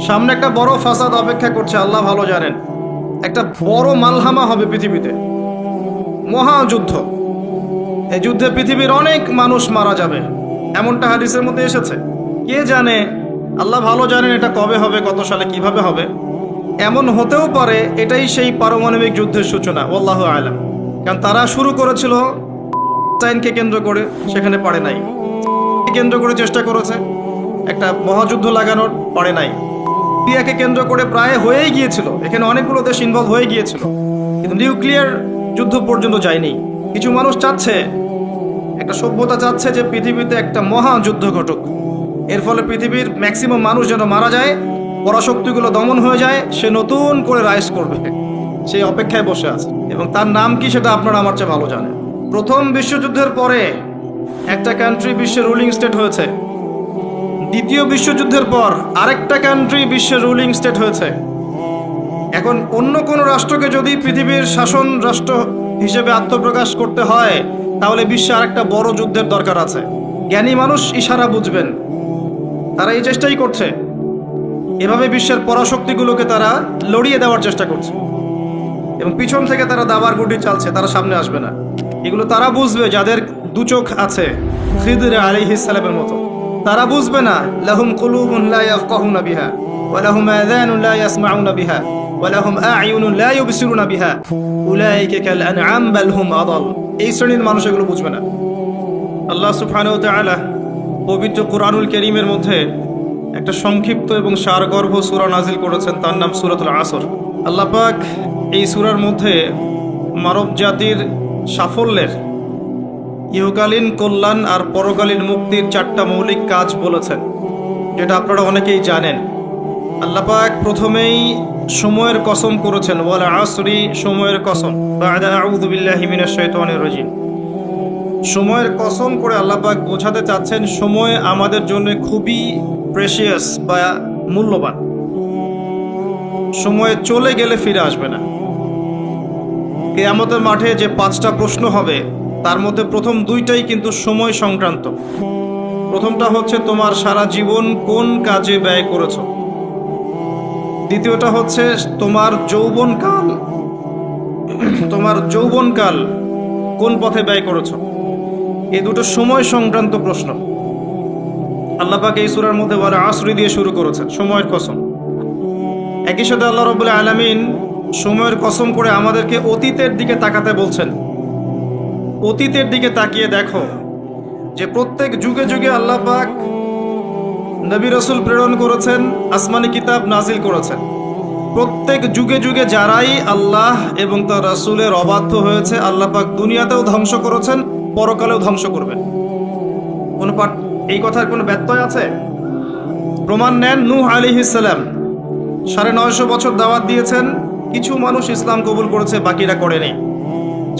সামনে একটা বড় ফাসাদ অপেক্ষা করছে, আল্লাহ ভালো জানেন। একটা বড় মালহামা হবে পৃথিবীতে, মহাযুদ্ধ। এই যুদ্ধে পৃথিবীর অনেক মানুষ মারা যাবে, এমনটা হাদিসের মধ্যে এসেছে। কে জানে, আল্লাহ ভালো জানেন এটা কবে হবে, কত সালে, কিভাবে হবে। এমন হতেও পারে এটাই সেই পারমাণবিক যুদ্ধের সূচনা, আল্লাহু আলাম। কারণ তারা শুরু করেছিল চাইনকে কেন্দ্র করে, সেখানে পারে নাই। কেন্দ্র করে চেষ্টা করেছে একটা মহাযুদ্ধ লাগানোর, পারে নাই। সিরিয়াকে কেন্দ্র করে প্রায় হয়েই গিয়েছিল, এখানে অনেকগুলো দেশ ইনভলভ হয়ে গিয়েছিল, কিন্তু নিউক্লিয়ার যুদ্ধ পর্যন্ত যায়নি। কিছু মানুষ চাচ্ছে, একটা সভ্যতা চাচ্ছে যে পৃথিবীতে একটা মহাযুদ্ধ ঘটুক, এর ফলে পৃথিবীর ম্যাক্সিমাম মানুষ যেন মারা যায়, পরাশক্তিগুলো দমন হয়ে যায়, সে নতুন করে রাইজ করবে, সেই অপেক্ষায় বসে আছে। এবং তার নাম কি সেটা আপনারা আমার চেয়ে ভালো জানেন। প্রথম বিশ্বযুদ্ধের পরে একটা কান্ট্রি বিশ্বের রুলিং স্টেট হয়েছে, দ্বিতীয় বিশ্বযুদ্ধের পর আরেকটা কান্ট্রি বিশ্বের রুলিং স্টেট হয়েছে। এখন অন্য কোনো রাষ্ট্রকে যদি পৃথিবীর শাসন রাষ্ট্র হিসেবে আত্মপ্রকাশ করতে হয়, তাহলে বিশ্বে আরেকটা বড় যুদ্ধের দরকার আছে। জ্ঞানী মানুষ ইশারা বুঝবেন, তারা এই চেষ্টাই করছে। এভাবে বিশ্বের পরাশক্তিগুলোকে তারা লড়িয়ে দেওয়ার চেষ্টা করছে, এবং পিছন থেকে তারা দাবার গুটি চালছে, তারা সামনে আসবে না। এগুলো তারা বুঝবে যাদের দু চোখ আছে, খিদর আলাইহিস সালামের মতো। তারা বুঝবে না, লাহুম কুলুবুন লা ইয়াফকাহুনা বিহা ওয়া লাহুম আযানুন লা ইয়াসমাউনা বিহা ওয়া লাহুম আ'য়ুনুন লা ইউবসিরুনা বিহা উলাইকা কাল আনআম বাল হুম আদাল। এই শ্রেণীর মানুষ এগুলো বুঝবে না। আল্লাহ সুবহানাহু ওয়া তাআলা পবিত্র কুরআনুল কারীমের মধ্যে একটা সংক্ষিপ্ত এবং সারগর্ভ সূরা নাজিল করেছেন, তার নাম সূরাতুল আসর। আল্লাহ পাক এই সূরার মধ্যে মানব জাতির সাফল্যের, ইহকালীন কল্যাণ আর পরকালীন মুক্তির 4টা মৌলিক কাজ বলেছেন, যেটা আপনারা অনেকেই জানেন। আল্লাহ পাক প্রথমেই সময়ের কসম করেছেন, ওয়াল আসরি, সময়ের কসম। বা'দা আউযু বিল্লাহি মিনাশ শাইতানির রাজিম। সময়ের কসম করে আল্লাহ পাক বোঝাতে চাচ্ছেন সময় আমাদের জন্য খুবই প্রেশিয়াস বা মূল্যবান। সময় চলে গেলে ফিরে আসবে না। কিয়ামতের মাঠে যে 5টা প্রশ্ন হবে, তার মধ্যে প্রথম 2টাই কিন্তু সময় সংক্রান্ত। প্রথমটা হচ্ছে তোমার সারা জীবন কোন কাজে ব্যয় করেছ, দ্বিতীয়টা হচ্ছে তোমার যৌবনকাল কোন পথে ব্যয় করেছ। এই দুটো সময় সংক্রান্ত প্রশ্ন। আল্লাহ পাক এই সূরার মধ্যে ওয়াল আসরি দিয়ে শুরু করেছেন, সময়ের কসম। একই সাথে আল্লাহ রাব্বুল আলামিন সময়ের কসম করে আমাদেরকে অতীতের দিকে তাকাতে বলছেন। অতীতের দিকে তাকিয়ে দেখো যে প্রত্যেক যুগে যুগে আল্লাহ পাক নবী রাসূল প্রেরণ করেছেন, আসমানি কিতাব নাজিল করেছেন। প্রত্যেক যুগে যুগে যারাই আল্লাহ এবং তার রাসূলের অবাধ্য হয়েছে, আল্লাহ পাক দুনিয়াতেও ধ্বংস করেছেন, পরকালেও ধ্বংস করবেন। এই কথার কোনো ব্যত্যয় আছে? প্রমাণ নেন, নূহ আলাইহিস সালাম 950 বছর দাওয়াত দিয়েছেন, কিছু মানুষ ইসলাম কবুল করেছে, বাকিরা করেনি।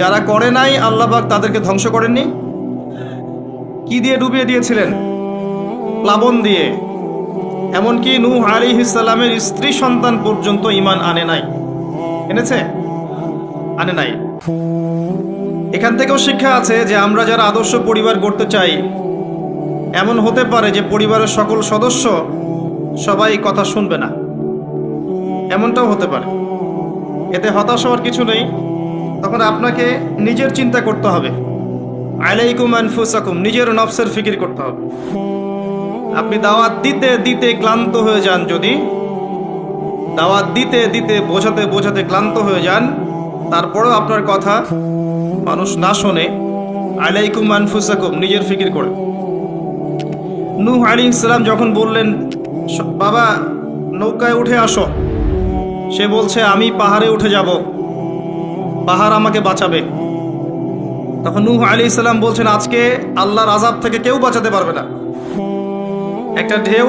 যারা করে নাই আল্লাহ পাক তাদেরকে ধ্বংস করেননি। কি দিয়ে ডুবিয়ে দিয়েছিলেন? প্লাবন দিয়ে। এমনকি নূহ আলাইহিস সালামের স্ত্রী সন্তান পর্যন্ত ঈমান আনে নাই। এনেছে? আনে নাই। এখান থেকেও শিক্ষা আছে যে আমরা যারা আদর্শ পরিবার গড়তে চাই, এমন হতে পারে যে পরিবারের সকল সদস্য সবাই কথা শুনবে না, এমনটাও হতে পারে। এতে হতাশ হওয়ার কিছু নেই। তখন আপনাকে নিজের চিন্তা করতে হবে, আলাইকুম আনফুসাকুম, নিজের নফসের ফিকির করতে হবে। আপনি দাওয়াত দিতে দিতে ক্লান্ত হয়ে যান, যদি দাওয়াত দিতে দিতে বোঝাতে বোঝাতে ক্লান্ত হয়ে যান, তারপরেও আপনার কথা মানুষ না শোনে, আলাইকুম আনফুসাকুম, নিজের ফিকির করে। নূহ আলাইহিস সালাম যখন বললেন, বাবা নৌকায় উঠে আসো, সে বলছে আমি পাহাড়ে উঠে যাব, পাহাড় আমাকে বাঁচাবে। তখন নূহ আলাইহিস সালাম বলছেন, আজকে আল্লাহর আযাব থেকে কেউ বাঁচাতে পারবে না। একটা ঢেউ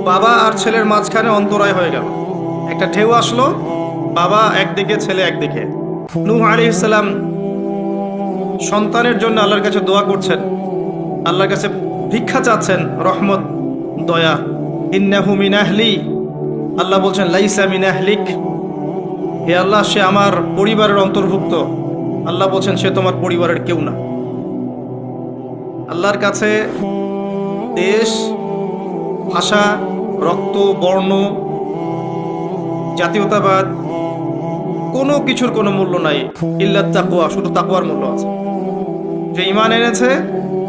বাবা আর ছেলের মাঝখানে অন্তরায় হয়ে গেল। একটা ঢেউ আসলো, বাবা একদিকে, ছেলে একদিকে। নূহ আলাইহিস সালাম সন্তানের জন্য আল্লাহর কাছে দোয়া করছেন, আল্লাহর কাছে ভিক্ষা চাচ্ছেন, রহমত, দয়া। ইন্নাহু মিন আহলি, আল্লাহ বলছেন লাইসা মিন আহলিক, হে আল্লাহ সে আমার পরিবারের অন্তর্ভুক্ত। আল্লাহ বলছেন সে তোমার পরিবারের কেউ না। আল্লাহর কাছে দেশ, ভাষা, রক্ত, বর্ণ, জাতীয়তাবাদ, কোনো কিছুর কোনো মূল্য নাই। ইল্লাত তাকওয়া, শুধু তাকওয়ার মূল্য আছে। যে ঈমান এনেছে,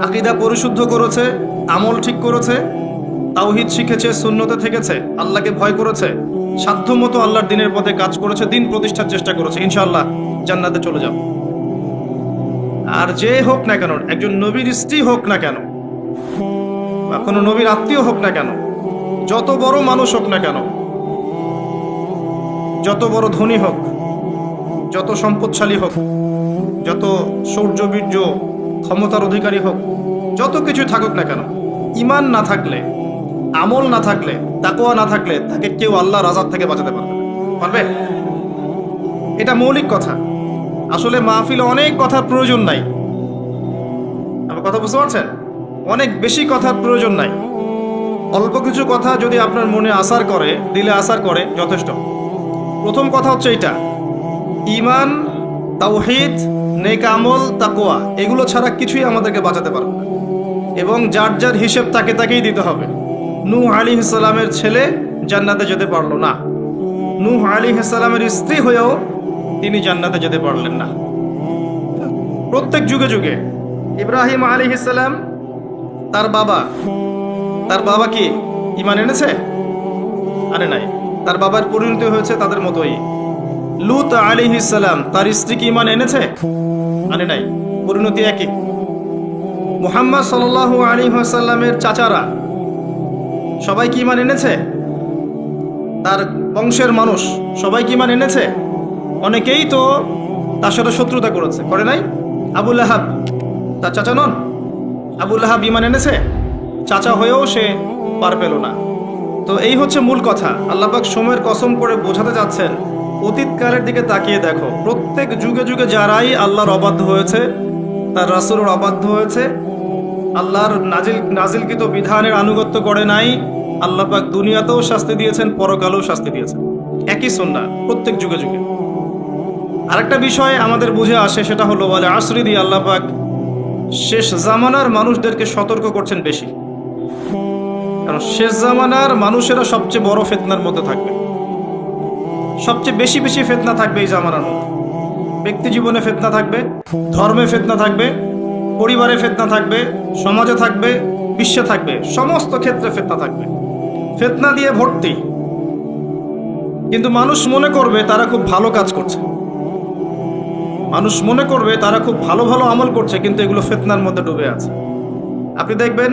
আকীদা পরিশুদ্ধ করেছে, আমল ঠিক করেছে, তাওহীদ শিখেছে, সুন্নতে থেকেছে, আল্লাহকে ভয় করেছে, সাধ্যমতো আল্লাহর দিনের পথে কাজ করেছে, দিন প্রতিষ্ঠার চেষ্টা করেছে, ইনশাআল্লাহ জান্নাতে চলে যাবে। আর যে হোক না কেন, একজন নবীর স্ত্রী হোক না কেন, বা কোনো নবীর আত্মীয় হোক না কেন, যত বড় মানুষ হোক না কেন, যত বড় ধনী হোক, যত সম্পদশালী হোক, যত শৌর্য বীর্য ক্ষমতার অধিকারী হোক, যত কিছু থাকুক না কেন, ঈমান না থাকলে, আমল না থাকলে, তাকওয়া না থাকলে, তাকে কেউ আল্লাহর আযাব থেকে বাঁচাতে পারবে? এটা মৌলিক কথা। আসলে মাহফিলে অনেক কথার প্রয়োজন নাই। আমার কথা বুঝতে পারছেন? অনেক বেশি কথার প্রয়োজন নাই। অল্প কিছু কথা যদি আপনার মনে আসার করে, দিলে আসার করে, যথেষ্ট। প্রথম কথা হচ্ছে এটা, ঈমান, তাওহীদ, নেক আমল, তাকওয়া, এগুলো ছাড়া কিছুই আমাদেরকে বাঁচাতে পারবে না। এবং যার যার হিসেব তাকে তাকেই দিতে হবে। নূহ আলাইহিস সালামের ছেলে জান্নাতে যেতে পারলো না, নূহ আলাইহিস সালামের স্ত্রী হয়েও তিনি জান্নাতে যেতে পারলেন না। প্রত্যেক যুগে যুগে ইব্রাহিম আলাইহিস সালাম, তার বাবা কি ঈমান এনেছে? আনে নাই। তার বাবার পরিণতি হয়েছে তাদের মতোই। লূত আলাইহিস সালাম, তার স্ত্রী কি ঈমান এনেছে? আনে নাই, পরিণতি একই। মুহাম্মদ সাল্লাল্লাহু আলাইহি ওয়াসাল্লামের চাচারা সবাই কি ঈমান এনেছে? তার বংশের মানুষ সবাই কি ঈমান এনেছে? অনেকেই তো তার সাথে শত্রুতা করেছে, করে নাই? আবু লাহাব তার চাচা নন? আবু লাহাব ঈমান এনেছে, চাচা হয়েও সে পার পেল না। তো এই হচ্ছে মূল কথা। আল্লাহ পাক সময়ের কসম করে বোঝাতে যাচ্ছেন, অতীতকালের দিকে তাকিয়ে দেখো, প্রত্যেক যুগে যুগে যারাই আল্লাহর অবাধ্য হয়েছে, তার রাসূলের অবাধ্য হয়েছে, আল্লাহর নাজিলকৃত বিধানের আনুগত্য করে নাই, আল্লাহ পাক দুনিয়াতেও শাস্তি দিয়েছেন, পরকালেও শাস্তি দিয়েছেন। একই সুন্নাহ প্রত্যেক যুগে যুগে। আরেকটা বিষয় আমাদের বুঝে আসে, সেটা হলো ওয়াল আসরি দিয়ে আল্লাহ পাক শেষ জামানার মানুষদেরকে সতর্ক করছেন বেশি। কারণ শেষ জামানার মানুষেরা সবচেয়ে বড় ফিতনার মধ্যে থাকবে, সবচেয়ে বেশি বেশি ফিতনা থাকবে এই জামানার মধ্যে। ব্যক্তি জীবনে ফিতনা থাকবে, ধর্মে ফিতনা থাকবে, পরিবারে ফিতনা থাকবে, সমাজে থাকবে, বিশ্বে থাকবে, সমস্ত ক্ষেত্রে ফিতনা থাকবে। ফিতনা দিয়ে ভর্তি। কিন্তু মানুষ মনে করবে তারা খুব ভালো কাজ করছে, মানুষ মনে করবে তারা খুব ভালো ভালো আমল করছে, কিন্তু এগুলো ফিতনার মধ্যে ডুবে আছে। আপনি দেখবেন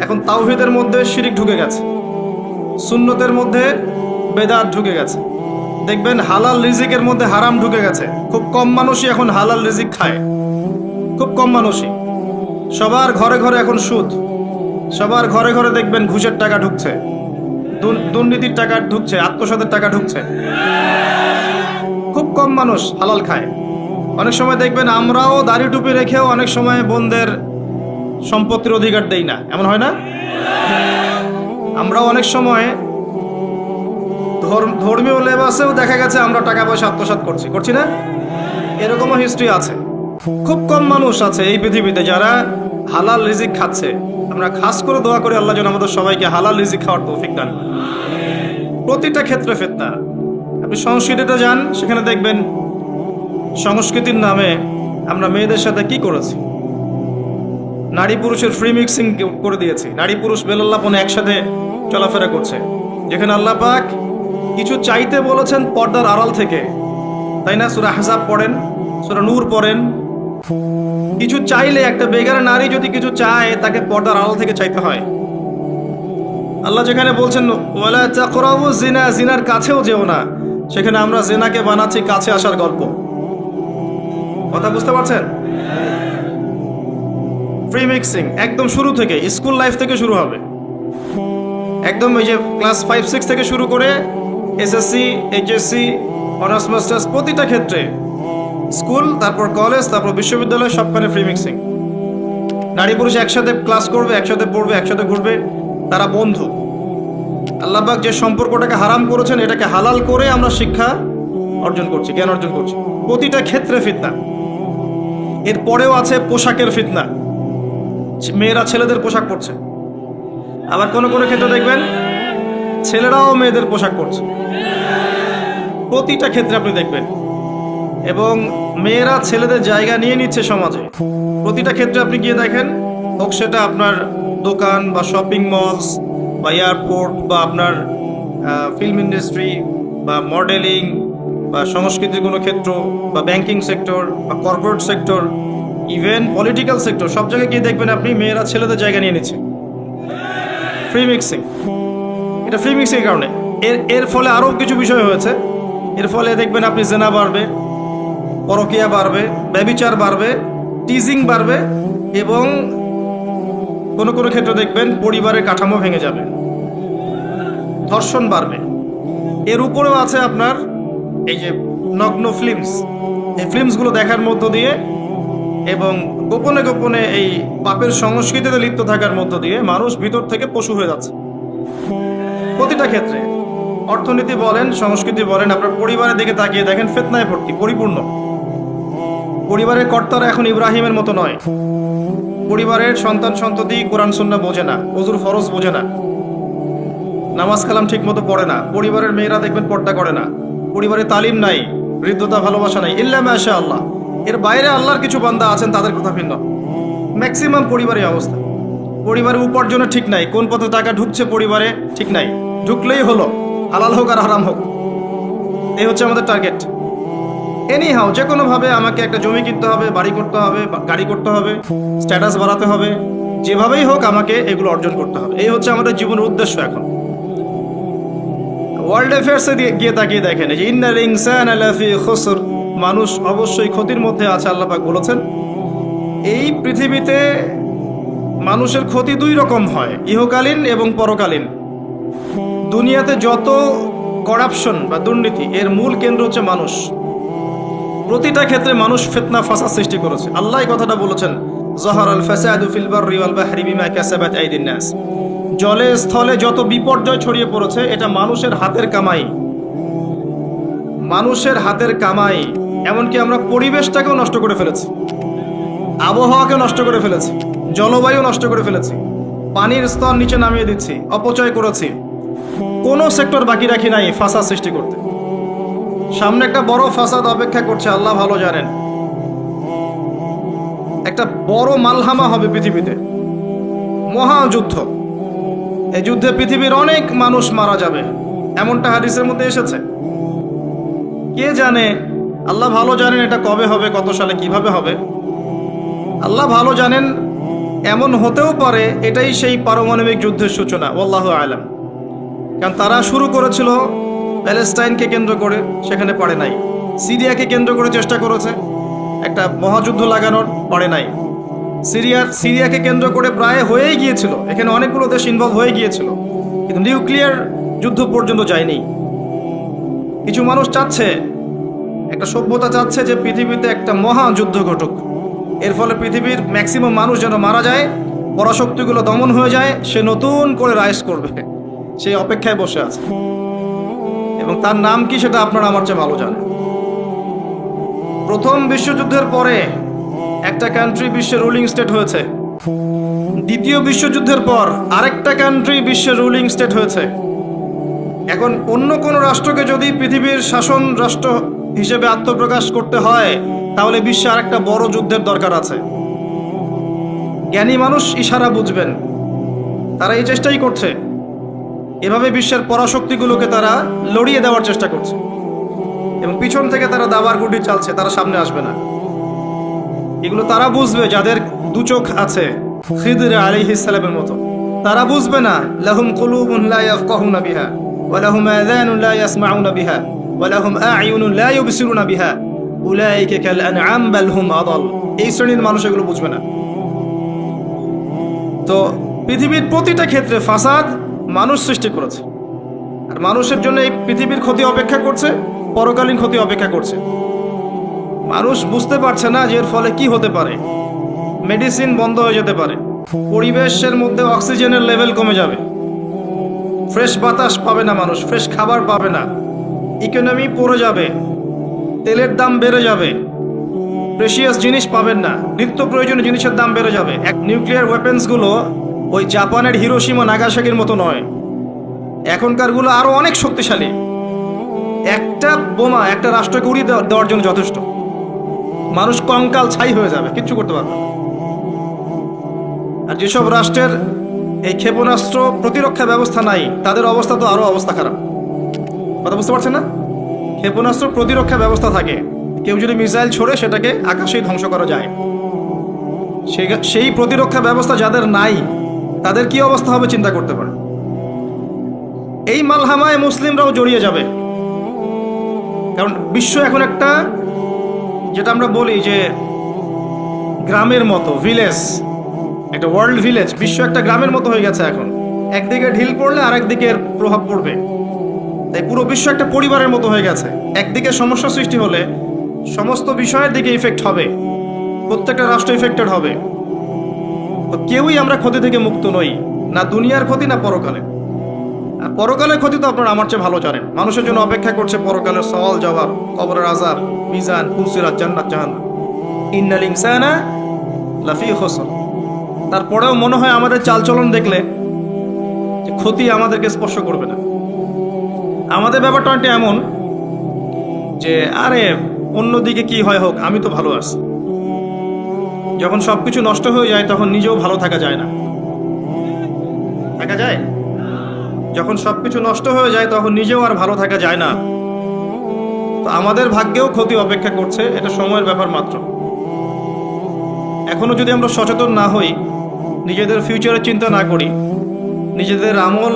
এখন তাওহীদের মধ্যে শিরিক ঢুকে গেছে, সুন্নতের মধ্যে বেদাত ঢুকে গেছে। দেখবেন হালাল রিজিকের মধ্যে হারাম ঢুকে গেছে। খুব কম মানুষই এখন হালাল রিজিক খায়, খুব কম মানুষই। সবার ঘরে ঘরে এখন সুদ, সবার ঘরে ঘরে দেখবেন ঘুষের টাকা ঢুকছে, দুর্নীতির টাকা ঢুকছে, আত্মসাতের টাকা ঢুকছে। খুব কম মানুষ হালাল খায়। অনেক সময় দেখবেন আমরাও দাড়ি টুপি রেখেও অনেক সময় বোনদের সম্পত্তির অধিকার দেই না, এমন হয় না? আমরাও অনেক সময় ধর্মীয় লেবাসেও দেখা গেছে আমরা টাকা পয়সা আত্মসাৎ করছি না? এরকমও হিস্ট্রি আছে। খুব কম মানুষ আছে এই পৃথিবীতে যারা হালাল রিজিক খাচ্ছে। আমরা খাস করে দোয়া করি আল্লাহ যেন আমাদের সবাইকে হালাল রিজিক খাওয়ার তৌফিক দান। প্রতিটা ক্ষেত্রে ফিতনা। আপনি সংস্কৃতিতে যান, সেখানে দেখবেন সংস্কৃতির নামে আমরা মেয়েদের সাথে কি করেছি, নারী পুরুষের ফ্রি মিক্সিং করে দিয়েছি। নারী পুরুষ বেলাল্লাপনে একসাথে চলাফেরা করছে, যেখানে আল্লাহ পাক কিছু চাইতে বলেছেন পর্দার আড়াল থেকে, তাই না? সূরা আহজাব পড়েন, সূরা নূর পড়েন। কিছু চাইলে, একটা বেগারা নারী যদি কিছু চায়, তাকে পর্দার আড়াল থেকে চাইতে হয়। আল্লাহ যেখানে বলছেন ওয়ালা তাকরাবু জিনা, জিনার কাছেও যেও না, সেখানে আমরা জিনাকে বানাচ্ছি কাছে আসার গল্প। কথা বুঝতে পারছেন? ফ্রি মিক্সিং একদম শুরু থেকে, স্কুল লাইফ থেকে শুরু হবে। একদম এই যে ক্লাস 5-6 থেকে শুরু করে এসএসসি, এইচএসসি, অনার্স মাস্টার্স, প্রতিটা ক্ষেত্রে, স্কুল, তারপর কলেজ, তারপর বিশ্ববিদ্যালয়, সবখানে ফ্রি মিক্সিং। নারী পুরুষ একসাথে ক্লাস করবে, একসাথে পড়বে, একসাথে ঘুরবে, তারা বন্ধু। আল্লাহ পাক যে সম্পর্কটাকে হারাম করেছেন, এটাকে হালাল করে আমরা শিক্ষা অর্জন করছি, জ্ঞান অর্জন করছি। প্রতিটা ক্ষেত্রে ফিতনা। এরপরেও আছে পোশাকের ফিতনা, মেয়েরা ছেলেদের পোশাক পরছে। আবার কোনো কোনো ক্ষেত্রে দেখবেন ছেলেরাও মেয়েদের পোশাক পরছে প্রতিটা ক্ষেত্রে আপনি দেখবেন, এবং মেয়েরা ছেলেদের জায়গা নিয়ে নিচ্ছে সমাজে। প্রতিটা ক্ষেত্রে আপনি গিয়ে দেখেন, হোক সেটা আপনার দোকান বা শপিং মলস বা এয়ারপোর্ট বা আপনার ফিল্ম ইন্ডাস্ট্রি বা মডেলিং বা সংস্কৃতির কোনো ক্ষেত্র বা ব্যাংকিং সেক্টর বা corporate sector, even political sector, সব জায়গায় গিয়ে দেখবেন আপনি মেয়েরা ছেলেদের জায়গা নিয়ে নিচ্ছে। ফ্রি মিক্সিং, এটা ফ্রি মিক্সিংয়ের কারণে। এর ফলে আরও কিছু বিষয় হয়েছে। এর ফলে দেখবেন আপনি জেনা বাড়বে, পরকীয়া বাড়বে, ব্যভিচার বাড়বে, টিজিং বাড়বে, এবং কোনো কোনো ক্ষেত্রে দেখবেন পরিবারের কাঠামো ভেঙে যাবে, ধর্ষণ বাড়বে। এর উপরেও আছে আপনার এই যে নগ্ন ফিল্মস, এই ফিল্মসগুলো দেখার মধ্য দিয়ে এবং গোপনে গোপনে এই পাপের সংস্কৃতিতে লিপ্ত থাকার মধ্য দিয়ে মানুষ ভিতর থেকে পশু হয়ে যাচ্ছে। প্রতিটা ক্ষেত্রে, অর্থনীতি বলেন, সংস্কৃতি বলেন, আপনার পরিবারের দিকে তাকিয়ে দেখেন, ফিতনায় ভর্তি, পরিপূর্ণ। পরিবারের কর্তারা এখন ইব্রাহিমের মতো নয়। পরিবারের সন্তান সন্ততি কোরআন সুন্নাহ বোঝে না, ওযুর ফরজ বোঝে না, নামাজ কালাম ঠিক মতো পড়ে না। পরিবারের মেয়েরা দেখবেন পর্দা করে না। পরিবারে তালিম নাই, হৃদ্যতা, ভালোবাসা নাই, ইল্লা মাশা আল্লাহ। এর বাইরে আল্লাহর কিছু বান্দা আছেন, তাদের কথা ভিন্ন। ম্যাক্সিমাম পরিবারের অবস্থা, পরিবারের উপার্জনে ঠিক নাই, কোন পথে টাকা ঢুকছে পরিবারে ঠিক নাই, ঢুকলেই হলো, হালাল হোক আর হারাম হোক, এই হচ্ছে আমাদের টার্গেট। এনিহাও যে কোনোভাবে আমাকে একটা জমি কিনতে হবে, বাড়ি করতে হবে, গাড়ি করতে হবে, স্ট্যাটাস বাড়াতে হবে, যেভাবেই হোক আমাকে এগুলো অর্জন করতে হবে। এই হচ্ছে আমাদের জীবনের উদ্দেশ্য। এখন ওয়ার্ল্ড অ্যাফেয়ার্সে গিয়ে তাকিয়ে দেখেন যে ইন্নাল ইনসানা লাফি খুসর, মানুষ অবশ্যই ক্ষতির মধ্যে আছে। আল্লাহ পাক বলেছেন এই পৃথিবীতে মানুষের ক্ষতি দুই রকম হয়, ইহকালীন এবং পরকালীন। দুনিয়াতে যত করাপশন বা দুর্নীতি, এর মূল কেন্দ্র হচ্ছে মানুষ। প্রতিটা ক্ষেত্রে মানুষ ফিতনা ফাসাদ সৃষ্টি করেছে। আল্লাহ এই কথাটা বলেছেন, যাহারাল ফাসাদু ফিল বাররি ওয়াল বাহরি বিমা কাসাবাত আইদিন নাস। জলে স্থলে যত বিপর্যয় ছড়িয়ে পড়েছে, এটা মানুষের হাতের কামাই, মানুষের হাতের কামাই। এমনকি আমরা পরিবেশটাকেও নষ্ট করে ফেলেছি, আবহাওয়াকে নষ্ট করে ফেলেছি, জলবায়ু নষ্ট করে ফেলেছি, পানির স্তর নিচে নামিয়ে দিচ্ছি, অপচয় করেছি। কোনো সেক্টর বাকি রাখি নাই ফাসাদ সৃষ্টি করতে। সামনে একটা বড় ফাসাদ অপেক্ষা করছে, আল্লাহ ভালো জানেন। একটা বড় মালহামা হবে পৃথিবীতে, মহাযুদ্ধ। এই যুদ্ধে পৃথিবীর অনেক মানুষ মারা যাবে, এমনটা হাদিসের মধ্যে এসেছে। কে জানে, আল্লাহ ভালো জানেন এটা কবে হবে, কত সালে, কিভাবে হবে, আল্লাহ ভালো জানেন। এমন হতেও পারে এটাই সেই পারমাণবিক যুদ্ধের সূচনা, আল্লাহু আলাম। কারণ তারা শুরু করেছিল প্যালেস্টাইনকে কেন্দ্র করে, সেখানে পারে নাই। সিরিয়াকে কেন্দ্র করে চেষ্টা করেছে একটা মহাযুদ্ধ লাগানোর, পারে নাই। সিরিয়াকে কেন্দ্র করে প্রায় হয়েই গিয়েছিল, এখানে অনেকগুলো দেশ ইনভলভ হয়ে গিয়েছিল, কিন্তু নিউক্লিয়ার যুদ্ধ পর্যন্ত যায়নি। কিছু মানুষ চাচ্ছে, একটা সভ্যতা চাচ্ছে যে পৃথিবীতে একটা মহাযুদ্ধ ঘটুক, এর ফলে পৃথিবীর ম্যাক্সিমাম মানুষ যেন মারা যায়, পরাশক্তিগুলো দমন হয়ে যায়, সে নতুন করে রাইজ করবে, সেই অপেক্ষায় বসে আছে। এবং তার নাম কি সেটা আপনারা আমার চেয়ে ভালো জানেন। প্রথম বিশ্বযুদ্ধের পরে একটা কান্ট্রি বিশ্বের রুলিং স্টেট হয়েছে, দ্বিতীয় বিশ্বযুদ্ধের পর আরেকটা কান্ট্রি বিশ্বের রুলিং স্টেট হয়েছে। এখন অন্য কোনো রাষ্ট্রকে যদি পৃথিবীর শাসন রাষ্ট্র হিসেবে আত্মপ্রকাশ করতে হয়, তাহলে বিশ্বে আরেকটা বড় যুদ্ধের দরকার আছে। জ্ঞানী মানুষ ইশারা বুঝবেন, তারা এই চেষ্টাই করছে। এভাবে বিশ্বের পরাশক্তিগুলোকে তারা লড়িয়ে দেওয়ার চেষ্টা করছে, এবং পিছন থেকে তারা দাবার গুটি চালছে, তারা সামনে আসবে না। এগুলো তারা বুঝবে যাদের দু চোখ আছে, খিদর আলাইহিস সালামের মতো। তারা বুঝবে না, লাহুম কুলুবুন লা ইয়াফকাহুনা বিহা ওয়া লাহুম আযানুন লা ইয়াসমাউনা বিহা ওয়া লাহুম আ'য়ুনুন লা ইউবসিরুনা বিহা উলাইকা কাল আনআম বাল হুম আদাল। এই শ্রেণীর মানুষ এগুলো বুঝবে না। তো পৃথিবীর প্রতিটা ক্ষেত্রে ফাসাদ মানুষ সৃষ্টি করেছে, আর মানুষের জন্য এই পৃথিবীর ক্ষতি অপেক্ষা করছে, পরকালীন ক্ষতি অপেক্ষা করছে। মানুষ বুঝতে পারছে না যে এর ফলে কি হতে পারে। মেডিসিন বন্ধ হয়ে যেতে পারে, পরিবেশের মধ্যে অক্সিজেনের লেভেল কমে যাবে, ফ্রেশ বাতাস পাবে না মানুষ, ফ্রেশ খাবার পাবে না, ইকোনমি পড়ে যাবে, তেলের দাম বেড়ে যাবে, প্রেশিয়াস জিনিস পাবেন না, নিত্য প্রয়োজনীয় জিনিসের দাম বেড়ে যাবে। এক নিউক্লিয়ার ওয়েপেন্সগুলো ওই জাপানের হিরোশিমা নাগাসাকির মতো নয়, এখনকারগুলো আরো অনেক শক্তিশালী। একটা বোমা একটা রাষ্ট্রকে উড়িয়ে দেওয়ার জন্য যথেষ্ট। মানুষ কঙ্কাল ছাই হয়ে যাবে, কিচ্ছু করতে পারবে না। আর যেসব রাষ্ট্রের এই ক্ষেপণাস্ত্র প্রতিরক্ষা ব্যবস্থা নাই, তাদের অবস্থা তো আরো অবস্থা খারাপ। কথা বুঝতে পারছেন না? ক্ষেপণাস্ত্র প্রতিরক্ষা ব্যবস্থা থাকে, কেউ যদি মিসাইল ছোড়ে সেটাকে আকাশেই ধ্বংস করা যায়। সেই প্রতিরক্ষা ব্যবস্থা যাদের নাই, তাদের কি অবস্থা হবে চিন্তা করতে পারে। এই মালহামায় মুসলিমরাও জড়িয়ে যাবে, কারণ বিশ্ব এখন একটা, যেটা আমরা বলি যে গ্রামের মতো, ভিলেজ, একটা ওয়ার্ল্ড ভিলেজ, বিশ্ব একটা গ্রামের মতো হয়ে গেছে এখন। একদিকে ঢিল পড়লে আরেকদিকে প্রভাব পড়বে, তাই পুরো বিশ্ব একটা পরিবারের মতো হয়ে গেছে। একদিকে সমস্যা সৃষ্টি হলে সমস্ত বিষয়ের দিকে ইফেক্ট হবে, প্রত্যেকটা রাষ্ট্র ইফেক্টেড হবে। তো কেউই আমরা ক্ষতি থেকে মুক্ত নই, না দুনিয়ার ক্ষতি না পরকালে। আর পরকালের ক্ষতি তো আপনারা আমার চেয়ে ভালো জানেন। মানুষের জন্য অপেক্ষা করছে পরকালের সওয়াল জবাব, কবরের আযাব, মিজান, ফুলসিরাত, জান্নাত জাহান্নাম। ইন্নাল ইনসানা লাফি খুসর। তারপরেও মনে হয় আমাদের চালচলন দেখলে যে ক্ষতি আমাদেরকে স্পর্শ করবে না। আমাদের ব্যাপারটা অনেকটা এমন যে আরে অন্যদিকে কি হয় হোক, আমি তো ভালো আছি। যখন সবকিছু নষ্ট হয়ে যায় তখন নিজেও ভালো থাকা যায় না। থাকা যায়? যখন সবকিছু নষ্ট হয়ে যায় তখন নিজেও আর ভালো থাকা যায় না। তো আমাদের ভাগ্যেও ক্ষতি অপেক্ষা করছে, এটা সময়ের ব্যাপার মাত্র। এখনো যদি আমরা সচেতন না হই, নিজেদের ফিউচারের চিন্তা না করি, নিজেদের আমল,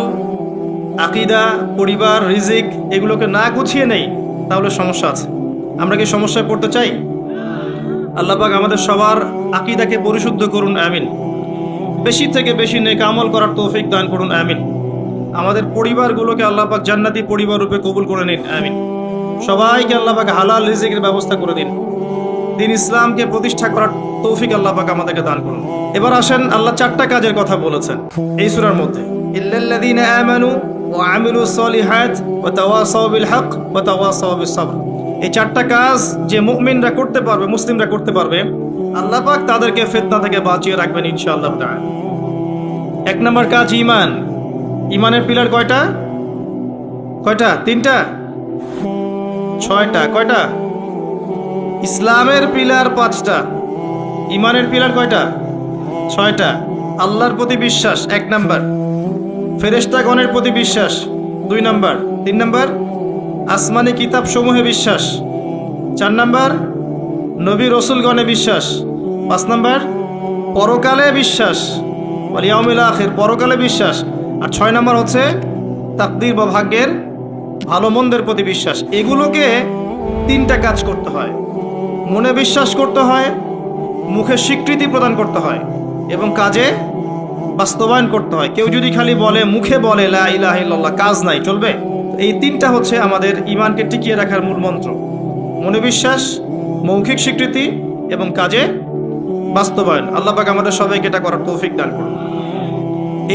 আকীদা, পরিবার, রিজিক এগুলোকে না গুছিয়ে নেই, তাহলে সমস্যা আছে। আমরা কি সমস্যায় পড়তে চাই? আল্লাহ পাক আমাদের সবার আকীদাকে পরিশুদ্ধ করুন, আমিন। বেশি থেকে বেশি নেক আমল করার তৌফিক দান করুন, আমিন। আমাদের পরিবারগুলোকে আল্লাহ পাক জান্নাতি পরিবার রূপে কবুল করে নিন, আমিন। সবাইকে আল্লাহ পাক হালাল রিজিকের ব্যবস্থা করে দিন। দিন ইসলামকে প্রতিষ্ঠা করার তৌফিক আল্লাহ পাক আমাদেরকে দান করুন। এবার আসেন, আল্লাহ 4টা কাজের কথা বলেছেন এই সূরার মধ্যে। ইল্লাল্লাযীনা আমানু ওয়া আমিলুস সলিহাত ওয়া তাওয়াসাউ বিল হক ওয়া তাওয়াসাউ বিস সাবর। এই 4টা কাজ যে মুমিনরা করতে পারবে, মুসলিমরা করতে পারবে, আল্লাহ পাক তাদেরকে ফিতনা থেকে বাঁচিয়ে রাখবেন ইনশাআল্লাহ তাআলা। 1 নম্বর কাজ ঈমান। ঈমানের পিলার কয়টা? 3টা? 6টা? কয়টা? ইসলামের পিলার 5টা, ঈমানের পিলার কয়টা? 6টা। আল্লাহর প্রতি বিশ্বাস 1 নাম্বার, ফেরেশতাগণের প্রতি বিশ্বাস 2 নাম্বার, 3 নাম্বার আসমানি কিতাব সমূহে বিশ্বাস, 4 নাম্বার নবী রসুলগণে বিশ্বাস, 5 নাম্বার পরকালে বিশ্বাস, ওয়াল ইয়াউমিল আখির, পরকালে বিশ্বাস, আর 6 নাম্বার হচ্ছে তাকদীর বা ভাগ্যের ভালো মন্দের প্রতি বিশ্বাস। এগুলোকে 3টা কাজ করতে হয়। মনে বিশ্বাস করতে হয়, মুখে স্বীকৃতি প্রদান করতে হয়, এবং কাজে বাস্তবায়ন করতে হয়। কেউ যদি খালি বলে, মুখে বলে লা ইলাহা ইল্লাল্লাহ, কাজ নাই, চলবে? এই 3টা হচ্ছে আমাদের ঈমানকে টিকিয়ে রাখার মূল মন্ত্র। মনে বিশ্বাস, মৌখিক স্বীকৃতি এবং কাজে বাস্তবায়ন। আল্লাহ পাক আমাদের সবাইকে এটা করার তৌফিক দান করুন।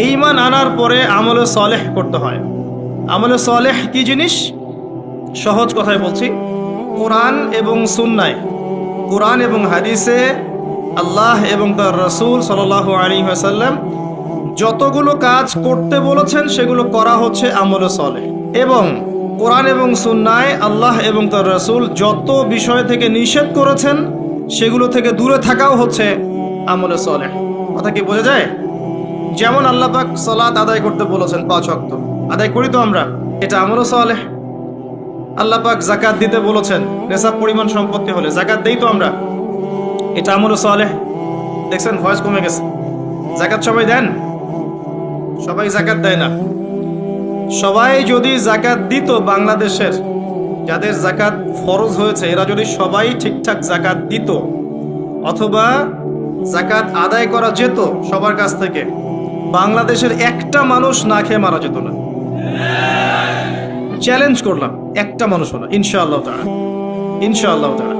এই ঈমান আনার পরে আমলে সালেহ করতে হয়। আমলে সালেহ কি জিনিস? সহজ কথায় বলছি, কোরআন এবং সুন্নায়, কোরআন এবং হাদিসে আল্লাহ এবং তার রাসূল সাল্লাল্লাহু আলাইহি ওয়াসাল্লাম যতগুলো কাজ করতে বলেছেন সেগুলো করা হচ্ছে আমলে সালেহ। এবং কোরআন এবং সুন্নায় আল্লাহ এবং তার রাসূল যত বিষয় থেকে নিষেধ করেছেন সেগুলো থেকে দূরে থাকাও হচ্ছে আমলে সালেহ। কথা কি বোঝা যায়? যেমন আল্লাহ পাক সালাত আদায় করতে বলেছেন 5 ওয়াক্ত, আদায় করি তো আমরা, এটা আমলে সালেহ। আল্লাহ পাক যাকাত দিতে বলেছেন, নেশাব পরিমাণ সম্পত্তি হলে যাকাত দেই তো আমরা, এটা আমলে সালেহ। দেখছেন ভয়েস কমে গেছে। যাকাত সবাই দেন? সবাই যাকাত দেয় না। সবাই যদি যাকাত দিত, বাংলাদেশের যাদের যাকাত ফরজ হয়েছে এরা যদি সবাই ঠিকঠাক যাকাত দিত, অথবা যাকাত আদায় করা যেত সবার কাছ থেকে, বাংলাদেশের একটা মানুষ না খেয়ে মারা যেত না। চ্যালেঞ্জ করলাম, একটা মানুষও না, ইনশাআল্লাহ তাআলা, ইনশাআল্লাহ তাআলা।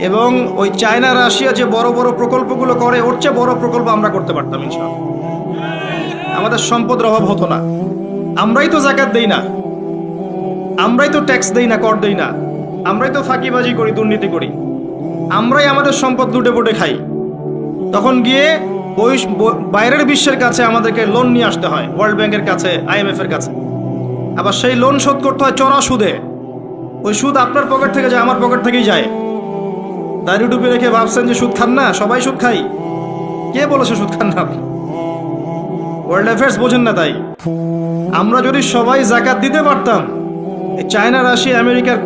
এবং ওই চায়না, রাশিয়া যে বড় বড় প্রকল্পগুলো করে, ওর চেয়ে বড় প্রকল্প আমরা করতে পারতাম ইনশাআল্লাহ। আমাদের সম্পদের অভাব হতো না। আমরাই তো যাকাত দেই না, আমরাই তো ট্যাক্স দেই না, কর দেই না, আমরাই তো ফাঁকিবাজি করি, দুর্নীতি করি, আমরাই আমাদের সম্পদ লুটে পুটে খাই। তখন গিয়ে বাইরের বিশ্বের কাছে আমাদেরকে লোন নিয়ে আসতে হয়, ওয়ার্ল্ড ব্যাংকের কাছে, IMF এর কাছে। আবার সেই লোন শোধ করতে হয় চড়া সুদে। ওই সুদ আপনার পকেট থেকে যায়, আমার পকেট থেকেই যায়। দাড়ি টুপি রেখে ভাবছেন যে সুদ খান না, সবাই সুদ খাই। কে বলেছে সুদ খান না? ওয়ার্ল্ড অ্যাফেয়ার্স বোঝেন না তাই। আমরা যদি সবাই যাকাত দিতে পারতাম, এই চায়না, রাশিয়া, আমেরিকার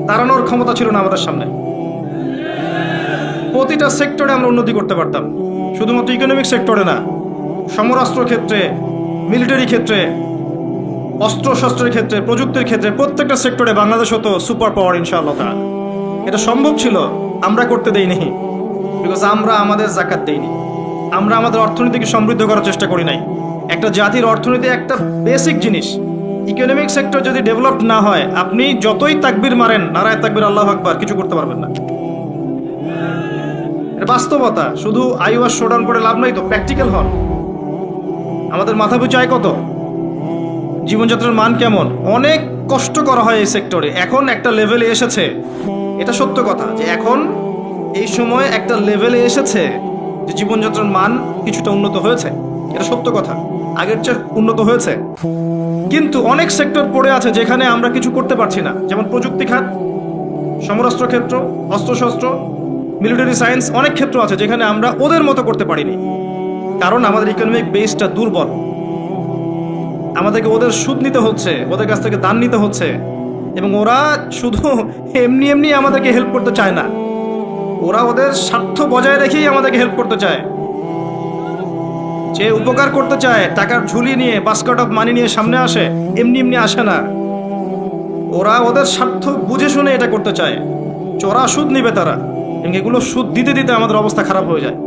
তাড়ানোর ক্ষমতা ছিল না আমাদের সামনে। প্রতিটা সেক্টরে আমরা উন্নতি করতে পারতাম, শুধুমাত্র ইকোনমিক সেক্টরে না, সমরাস্ত্র ক্ষেত্রে, মিলিটারি ক্ষেত্রে, অস্ত্রশস্ত্রের ক্ষেত্রে, প্রযুক্তির ক্ষেত্রে, প্রত্যেকটা সেক্টরে বাংলাদেশ হতো সুপার পাওয়ার ইনশাআল্লাহ তাআলা। এটা সম্ভব ছিল, আমরা করতে দেইনি, বিকজ আমরা আমাদের যাকাত দেইনি। আমরা আমাদের অর্থনীতিকে সমৃদ্ধ করার চেষ্টা করি নাই। একটা জাতির অর্থনীতি একটা বেসিক জিনিস। ইকোনমিক সেক্টর যদি ডেভেলপ না হয়, আপনি যতই তাকবীর মারেন, নারায়ে তাকবীর, আল্লাহু আকবার, কিছু করতে পারবেন না। এটা বাস্তবতা। শুধু আইওয়াস শোডাউন করে লাভ নাই তো, প্র্যাকটিক্যাল হন। আমাদের মাথা পিছু আয় কত, জীবনযাত্রার মান কেমন, অনেক কষ্ট করা হয় এই সেক্টরে। এখন একটা লেভেলে এসেছে, এটা সত্য কথা, যে এখন এই সময় একটা লেভেলে এসেছে যে জীবনযাত্রার মান কিছুটা উন্নত হয়েছে। এটা সত্য কথা, আগের চেয়ে উন্নত হয়েছে। কিন্তু অনেক সেক্টর পড়ে আছে যেখানে আমরা কিছু করতে পারছি না, যেমন প্রযুক্তি খাত, সমরাস্ত্র ক্ষেত্র, অস্ত্রশস্ত্র, মিলিটারি সায়েন্স, অনেক ক্ষেত্র আছে যেখানে আমরা ওদের মতো করতে পারিনি, কারণ আমাদের ইকোনমিক বেসটা দুর্বল। আমাদেরকে ওদের সুদ নিতে হচ্ছে, ওদের কাছ থেকে দান নিতে হচ্ছে, এবং ওরা শুধু এমনি এমনি আমাদেরকে হেল্প করতে চায় না, ওরা ওদের স্বার্থ বজায় রেখেই আমাদেরকে হেল্প করতে চায়। যে উপকার করতে চায়, টাকার ঝুলি নিয়ে, বাস্কেট অফ মানি নিয়ে সামনে আসে, এমনি এমনি আসে না। ওরা ওদের স্বার্থ বুঝে শুনে এটা করতে চায়, চড়া সুদ নিবে তারা, এবং এগুলো সুদ দিতে দিতে আমাদের অবস্থা খারাপ হয়ে যায়।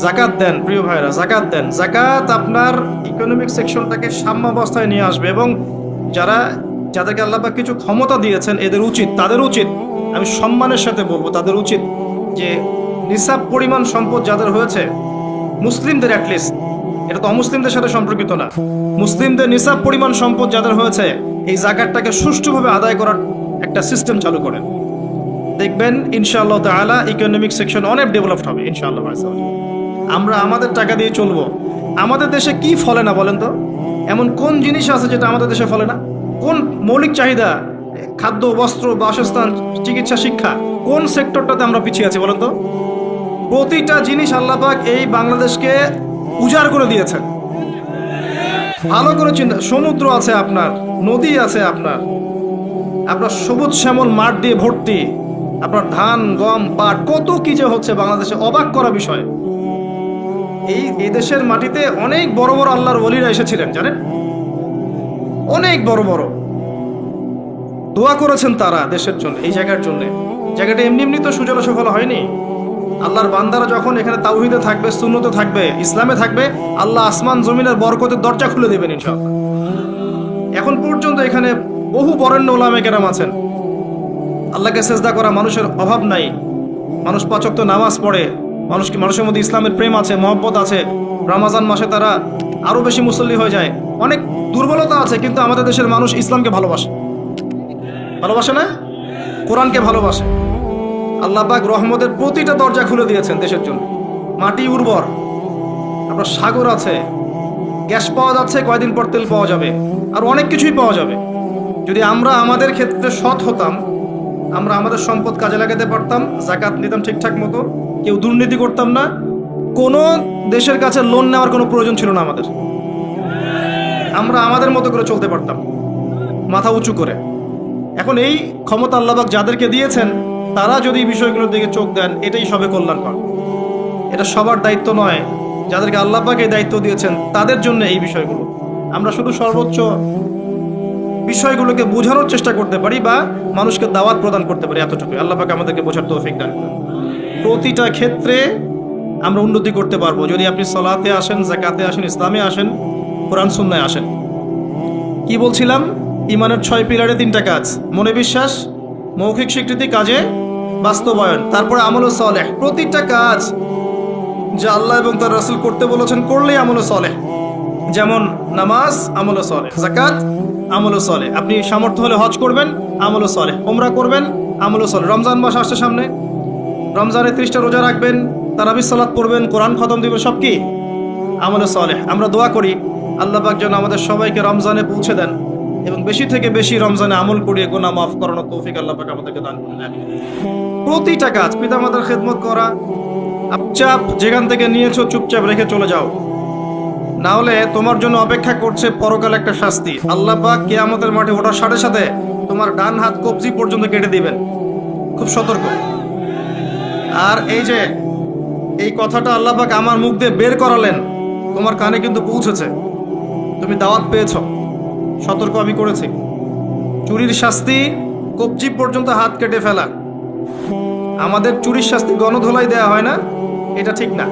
যাকাত দেন প্রিয় ভাইরা, যাকাত দেন। যাকাত আপনার ইকোনমিক সেকশনটাকে সাম্যাবস্থায় নিয়ে আসবে, এবং যাদেরকে আল্লাহ পাক কিছু ক্ষমতা দিয়েছেন, তাদের উচিত, আমি সম্মানের সাথে বলবো, তাদের উচিত যে নিসাব পরিমাণ সম্পদ যাদের হয়েছে, মুসলিমদের অ্যাটলিস্ট, এটা তো অমুসলিমদের সাথে সম্পর্কিত না, মুসলিমদের নিসাব পরিমাণ সম্পদ যাদের হয়েছে, এই যাকাতটাকে সুষ্ঠুভাবে আদায় করার একটা সিস্টেম চালু করেন। দেখবেন ইনশাআল্লাহ তাআলা ইকোনমিক সেকশন অনেক ডেভেলপড হবে ইনশাআল্লাহ। আমরা আমাদের টাকা দিয়ে চলবো। আমাদের দেশে কি ফলে না বলেন তো? এমন কোন জিনিস আছে যেটা আমাদের দেশে ফলে না? কোন মৌলিক চাহিদা, খাদ্য, বস্ত্র, বাসস্থান, চিকিৎসা, শিক্ষা, কোন সেক্টরটাতে আমরা পিছিয়ে আছি বলেন তো? প্রতিটা জিনিস আল্লাহ পাক এই বাংলাদেশকে উজাড় করে দিয়েছেন। ভালো করে চিন্তা, সমুদ্র আছে আপনার, নদী আছে আপনার সবুজ শ্যামল মাঠ দিয়ে ভর্তি, আপনার ধান, গম, পাট, কত কি যে হচ্ছে বাংলাদেশে, অবাক করা বিষয়। এই দেশের মাটিতে অনেক বড় বড় আল্লাহর ওলিরা এসেছিলেন, জানেন? অনেক বড় বড় দোয়া করেছেন তারা দেশের জন্য, এই জায়গার জন্য। জায়গাটা এমনি এমনি তো সুজলা সফল হয়নি। আল্লাহর বান্দারা যখন এখানে তাওহীদে থাকবে, সুন্নতে থাকবে, ইসলামে থাকবে, আল্লাহ আসমান জমিনের বরকতের দরজা খুলে দেবেন ইনশাআল্লাহ। এখন পর্যন্ত এখানে বহু বরেণ্য ওলামা কেরাম আছেন, আল্লাহকে সেজদা করা মানুষের অভাব নাই। মানুষ 5 ওয়াক্ত নামাজ পড়ে, মানুষের মধ্যে ইসলামের প্রেম আছে, মহব্বত আছে। রমজান মাসে তারা আরো বেশি মুসল্লি হয়ে যায়। অনেক দুর্বলতা আছে, কিন্তু আমাদের দেশের মানুষ ইসলামকে ভালোবাসে না, কোরআনকে ভালোবাসে। আল্লাহ পাক রহমতের প্রতিটা দরজা খুলে দিয়েছেন দেশের জন্য। মাটি উর্বর, আপনার সাগর আছে, গ্যাস পাওয়া যাচ্ছে, কয়দিন পর তেল পাওয়া যাবে, আর অনেক কিছুই পাওয়া যাবে। যদি আমরা আমাদের ক্ষেত্রে সৎ হতাম, আমরা আমাদের সম্পদ কাজে লাগাতে পারতাম, যাকাত নিতাম ঠিকঠাক মতো, কেউ দুর্নীতি করতাম না, কোনো দেশের কাছে লোন নেওয়ার কোনো প্রয়োজন ছিল না আমাদের। আমরা আমাদের মতো করে চলতে পারতাম, মাথা উঁচু করে। এখন এই ক্ষমতা আল্লাহ পাক যাদেরকে দিয়েছেন, তারা যদি এই বিষয়গুলোর দিকে চোখ দেন, এটাই সবে কল্যাণকর। এটা সবার দায়িত্ব নয়, যাদেরকে আল্লাহ পাক এই দায়িত্ব দিয়েছেন তাদের জন্য এই বিষয়গুলো। আমরা শুধু সর্বোচ্চ বিষয়গুলোকে বোঝানোর চেষ্টা করতে পারি বা মানুষকে দাওয়াত প্রদান করতে পারি, এতটুকু। আল্লাহ পাক আমাদেরকে বোঝার তৌফিক দান করেন। প্রতিটা ক্ষেত্রে আমরা উন্নতি করতে পারবো যদি আপনি সালাতে আসেন, যাকাতে আসেন, ইসলামে আসেন, কোরআন সুন্নায় আসেন। কি বলছিলাম? ইমানের 6 পিলারে 3টা কাজ: মনে বিশ্বাস, মৌখিক স্বীকৃতি, কাজে বাস্তবায়ন, তারপরে আমল সালেহ। প্রতিটা কাজ যা আল্লাহ এবং তার রাসূল করতে বলেছেন, করলেই আমল সালেহ। যেমন নামাজ, আমল সালেহ; যাকাত, আমল সালেহ। আপনি সামর্থ্য হলে হজ করবেন, আমল সালেহ; উমরা করবেন, আমল সালেহ। রমজান মাস আসছে সামনে, রমজানে 30টা রোজা রাখবেন, তারাবির সালাত পড়বেন, কোরআন খতম দিবেন, সব কি? আমল সালেহ। আমরা দোয়া করি আল্লাহ পাক যেন আমাদের সবাইকে রমজানে পৌঁছে দেন এবং বেশি থেকে বেশি রমজানে আমল করিয়ে গুনাহ মাফ করানোর তৌফিক আল্লাহ পাক আমাদেরকে দান করুন। আমিন। প্রতিটা কাজ পিতামাতার খেদমত করা, চুপচাপ যেখান থেকে নিয়েছো চুপচাপ রেখে চলে যাও, না হলে তোমার জন্য অপেক্ষা করছে পরকালে একটা শাস্তি। আল্লাহ পাক কিয়ামতের মাঠে ওঠার সাথে সাথে তোমার ডান হাত কবজি পর্যন্ত কেটে দিবেন। খুব সতর্ক। আর এই কথাটা আল্লাহ পাক আমার মুখ দিয়ে বের করালেন, তোমার কানে কিন্তু পৌঁছেছে, তুমি দাওয়াত পেয়েছো। সতর্ক আমি করেছি। চুরির শাস্তি কবজি পর্যন্ত হাত কেটে ফেলা। আমাদের চুরির শাস্তি গণধোলাই দেয়া হয় না, এটা ঠিক না,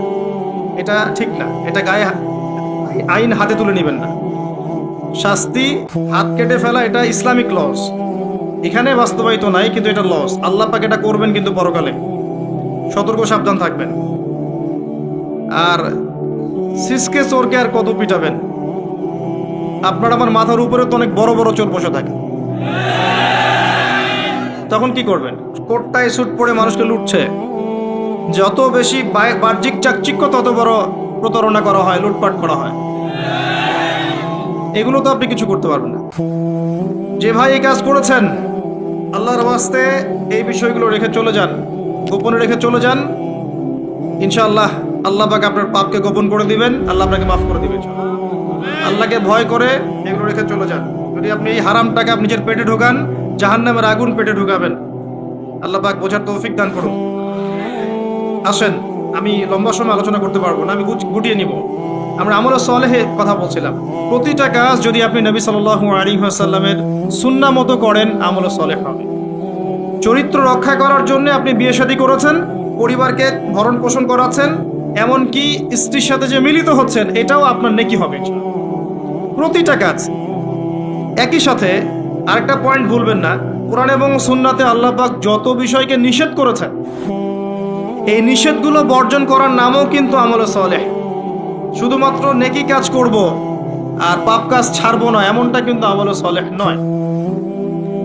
এটা ঠিক না, এটা গায়ে আইন হাতে তুলে নেবেন না। শাস্তি হাত কেটে ফেলা এটা ইসলামিক লস, এখানে বাস্তবায়িত নাই, কিন্তু এটা লস। আল্লাহ পাক এটা করবেন কিন্তু পরকালে। সতর্ক, সাবধান থাকবেন। আর সিসকে চোরকে আর কত পিটাবেন? আপনার আমার মাথার উপরে তো অনেক বড় বড় চোর বসে থাকে, তখন কি করবেন? কোটটায় স্যুট পরে মানুষকে লুটছে। যত বেশি বাহ্যিক চাকচিক্য তত বড় প্রতারণা করা হয়, লুটপাট করা হয়। এগুলো তো আপনি কিছু করতে পারবেন না। যে ভাই এই কাজ করেছেন, আল্লাহর ওয়াস্তে এই বিষয়গুলো রেখে চলে যান, গোপনে রেখে চলে যান। ইনশাআল্লাহ আল্লাহ পাক আপনার পাপকে গোপন করে দিবেন, আল্লাহ আপনাকে মাফ করে দিবেন। আল্লাহকে ভয় করে এগুলো রেখে চলে যান। যদি আপনি এই হারাম টাকা নিজের পেটে ঢোকান, জাহান্নামের আগুন পেটে ঢুকাবেন। আল্লাহ পাক বোঝার তৌফিক দান করুন। আসেন, আমি লম্বা সময় আলোচনা করতে পারবো না, আমি গুটিয়ে নিব। আমরা আমলে সালেহে কথা বলছিলাম। প্রতিটা কাজ যদি আপনি নবী সাল্লাল্লাহু আলাইহি ওয়াসাল্লামের সুন্নাহ মতো করেন, আমলে সালেহ হবে। চরিত্র রক্ষা করার জন্য আপনি বিয়ে শাদী করেছেন, পরিবারকে ভরণ পোষণ করাচ্ছেন, এমনকি স্ত্রীর সাথে যে মিলিত হচ্ছেন, এটাও আপনার নেকি হবে। প্রতিটা কাজ। একই সাথে আরেকটা পয়েন্ট ভুলবেন না, কোরআন এবং সুন্নাতে আল্লাহ পাক যত বিষয়কে নিষেধ করেছেন, এই নিষেধগুলো বর্জন করার নামও কিন্তু আমলে সালেহ। শুধুমাত্র নেকি কাজ করব আর পাপ কাজ ছাড়বো না, এমনটা কিন্তু আমলে সালেহ নয়।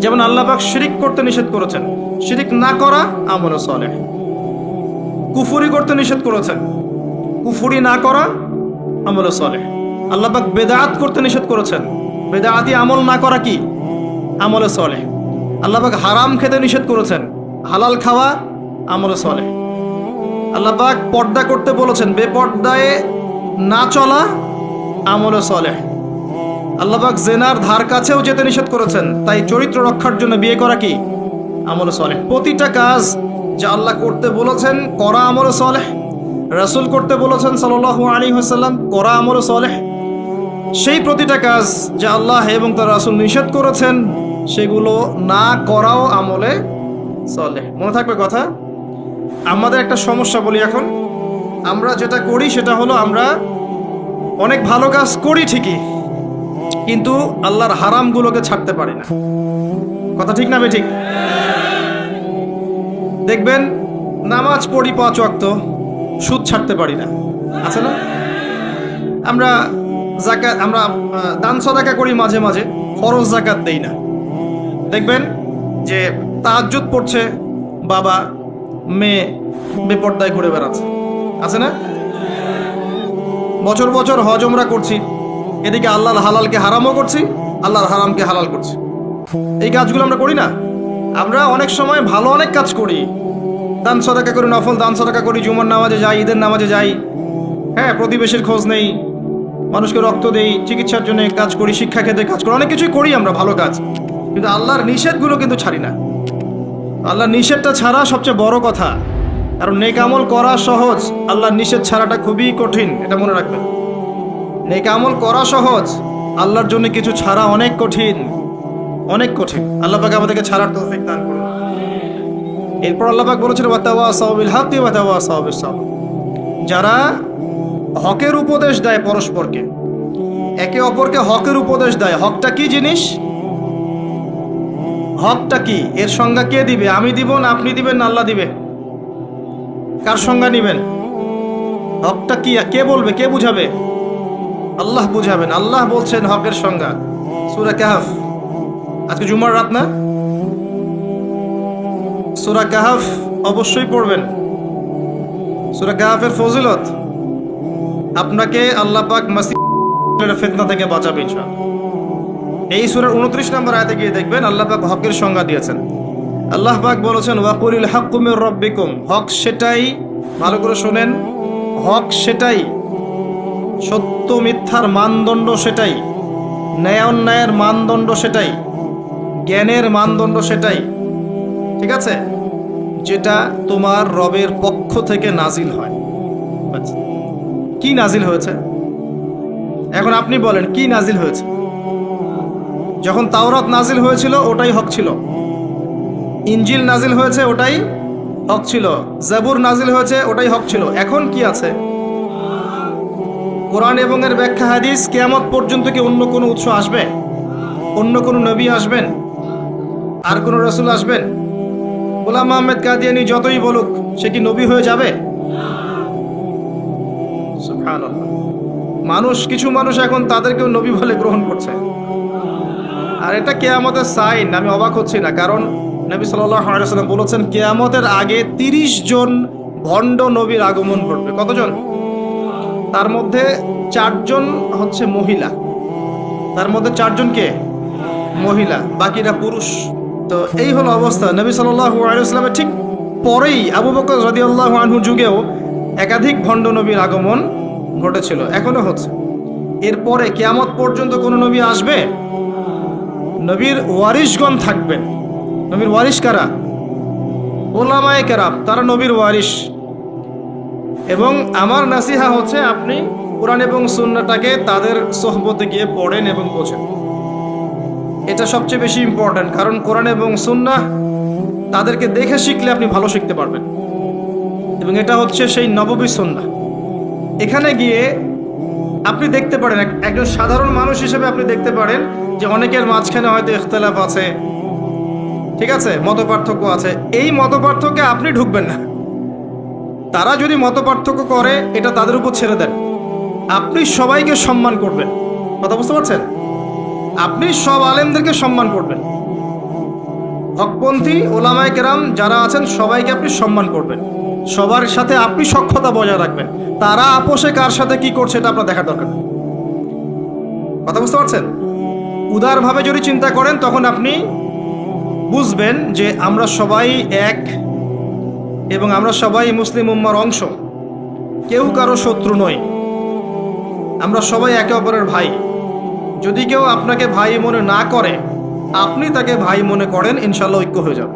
যেমন আল্লাহ পাক শিরিক করতে নিষেধ করেছেন, শিরিক না করা আমলে সালেহ। কুফরি করতে নিষেধ করেছেন, কুফরি না করা আমলে সালেহ। আল্লাহ পাক বেদাত করতে নিষেধ করেছেন, বেদাতি আমল না করা কি আমলে সালেহ। আল্লাহ পাক হারাম খেতে নিষেধ করেছেন, হালাল খাওয়া আমলে সালেহ। আল্লাহ পাক পর্দা করতে বলেছেন, বেপর্দায় না চলা আমলে সালেহ। আল্লাহ পাক জেনার ধার কাছেও যেতে নিষেধ করেছেন, তাই চরিত্র রক্ষার জন্য বিয়ে করা কি আমলে সালেহ। প্রতিটা কাজ যা আল্লাহ করতে বলেছেন করা আমলে সালেহ, রাসূল করতে বলেছেন সাল্লাল্লাহু আলাইহি ওয়াসাল্লাম করা আমলে সালেহ। সেই প্রতিটা কাজ যা আল্লাহ এবং তার রাসূল নিষেধ করেছেন, সেগুলো না করাও আমলে সালেহ। মনে থাকবে কথা। আমাদের একটা সমস্যা বলি এখন, আমরা যেটা করি সেটা হলো আমরা অনেক ভালো কাজ করি ঠিকই, কিন্তু আল্লাহর হারামগুলোকে ছাড়তে পারি না। কথা ঠিক না বেঠিক? দেখবেন নামাজ পড়ি 5 ওয়াক্ত, সুদ ছাড়তে পারি না, আছে না? আমরা যাকাত, আমরা দান সদাকা করি মাঝে মাঝে, ফরজ যাকাত দেই না। দেখবেন যে তাহাজ্জুদ পড়ছে বাবা, মেয়ে বেপর্দায় ঘুরে বেড়াচ্ছে, আছে না? বছর বছর হজ ওমরা করছি, এদিকে আল্লাহর হালালকে হারামও করছি, আল্লাহর হারামকে হালাল করছি। এই কাজগুলো আমরা করি না। আমরা অনেক সময় ভালো অনেক কাজ করি, দান সদাকা করি, নফল দান সদাকা করি, জুমার নামাজে যাই, ঈদের নামাজে যাই, হ্যাঁ, প্রতিবেশীর খোঁজ নেই, মানুষকে রক্ত দেই, চিকিৎসার জন্য কাজ করি, শিক্ষা ক্ষেত্রে কাজ করি, অনেক কিছুই করি আমরা ভালো কাজ, কিন্তু আল্লাহর নিষেধগুলো কিন্তু ছাড়ি না। আল্লাহর নিষেধটা ছাড়া সবচেয়ে বড় কথা, কারণ নেক আমল করা সহজ, আল্লাহর নিষেধ ছাড়াটা খুবই কঠিন, এটা মনে রাখবেন। নেক আমল করা সহজ, আল্লাহর জন্য কিছু ছাড়া অনেক কঠিন, অনেক কঠিন। আল্লাহ পাক আমাদেরকে ছাড়ার তৌফিক দান করুন। এরপর আল্লাহ পাক বলেছেন, ওয়াতাওয়াসাউ বিল হাক্কি ওয়াতাওয়াসাউ বিস সাবর। যারা হকের উপদেশ দেয় পরস্পরকে, একে অপরকে হকের উপদেশ দেয়। হকটা কি জিনিস? হকটা কি? এর সংজ্ঞা কে দিবে? আমি দিব না আপনি দিবেন না আল্লাহ দিবে? কার সংজ্ঞা নিবেন? হকটা কি কে বলবে, কে বুঝাবে? আল্লাহ বুঝাবেন। আল্লাহ বলছেন হকের সংজ্ঞা, সূরা কাহফ। আজকে জুমার রাত না? সূরা কাহফ অবশ্যই পড়বেন। সূরা কাহফের ফজিলত আপনাকে আল্লাহ পাক ফিতনা থেকে বাঁচাবে ইনশাআল্লাহ। এই সূরার 29 নম্বর আয়াতে গিয়ে দেখবেন আল্লাহ পাক হকের সংজ্ঞা দিয়েছেন। আল্লাহ পাক বলেছেন ওয়াকুলিল হাক্কু মির রাব্বিকুম, হক সেটাই, ভালো করে শুনেন, হক সেটাই, সত্য মিথ্যার মানদণ্ড সেটাই, ন্যায় অন্যায়ের মানদণ্ড সেটাই, জ্ঞানের মানদণ্ড সেটাই, ঠিক আছে, যেটা তোমার রবের পক্ষ থেকে নাজিল হয়। কি নাজিল হয়েছে? এখন আপনি বলেন কি নাজিল হয়েছে? যখন তাওরাত নাজিল হয়েছিল ওটাই হক ছিল, ইনজিল নাজিল হয়েছে ওটাই হক ছিল, জাবুর নাজিল হয়েছে ওটাই হক ছিল। এখন কি আছে? কোরআন এবং এর ব্যাখ্যা হাদিস। কিয়ামত পর্যন্ত কি অন্য কোনো উৎস আসবে? অন্য কোনো নবী আসবেন? আর কোনো রাসূল আসবেন? গোলাম আহমেদ কাদিয়ানী যতই বলুক, সে কি নবী হয়ে যাবে? সুবহানাল্লাহ। কিছু মানুষ এখন তাদেরকেও নবী বলে গ্রহণ করছে। আর এটা কিয়ামতের সাইন। আমি অবাক হচ্ছি না, কারণ নবী সাল্লাল্লাহু আলাইহি ওয়াসাল্লাম বলেছেন কিয়ামতের আগে 30 জন ভণ্ড নবীর আগমন ঘটবে। কতজন? তার মধ্যে 4 জন হচ্ছে মহিলা, তার মধ্যে 4 জন কে? মহিলা, বাকিরা পুরুষ। তো এই হলো অবস্থা। নবী সাল্লাল্লাহু আলাইহি ওয়াসাল্লামের ঠিক পরেই আবু বকর রাদিয়াল্লাহু আনহুর যুগেও একাধিক ভণ্ড নবীর আগমন ঘটেছিল, এখনো হচ্ছে। এরপরে কিয়ামত পর্যন্ত কোন নবী আসবে? নবীর ওয়ারিশগণ থাকবেন। নবীর ওয়ারিশ কারা? উলামায়ে কেরাম, তারা নবীর ওয়ারিশ। এবং আমার নাসিহা হচ্ছে আপনি কোরআন এবং সুন্নাহটাকে তাদের সোহবতে গিয়ে পড়েন এবং বোঝেন। এটা সবচেয়ে বেশি ইম্পর্টেন্ট, কারণ কোরআন এবং সুন্নাহ তাদেরকে দেখে শিখলে আপনি ভালো শিখতে পারবেন। এবং এটা হচ্ছে সেই নববী সুন্নাহ। এখানে গিয়ে আপনি দেখতে পারেন, একজন সাধারণ মানুষ হিসেবে আপনি দেখতে পারেন যে অনেকের মাঝখানে হয়তো ইখতিলাফ আছে, ঠিক আছে, মত পার্থক্য আছে। এই মত পার্থক্যে আপনি ঢুকবেন না। তারা যদি মত পার্থক্য করে এটা তাদের উপর ছেড়ে দেন। আপনি সবাইকে সম্মান করবেন। কথা বুঝতে পারছেন? আপনি সব আলেমদেরকে সম্মান করবেন। হকপন্থী ওলামায়ে কেরাম যারা আছেন সবাইকে আপনি সম্মান করবেন। সবার সাথে আপনি সখ্যতা বজায় রাখবেন। তারা আপোষে কার সাথে কি করছে এটা আপনার দেখার দরকার। কথা বুঝতে পারছেন? উদারভাবে যদি চিন্তা করেন তখন আপনি বুঝবেন যে আমরা সবাই এক এবং আমরা সবাই মুসলিম উম্মার অংশ। কেউ কারো শত্রু নই, আমরা সবাই একে অপরের ভাই। যদি কেউ আপনাকে ভাই মনে না করে, আপনি তাকে ভাই মনে করেন, ইনশাআল্লাহ ঐক্য হয়ে যাবে।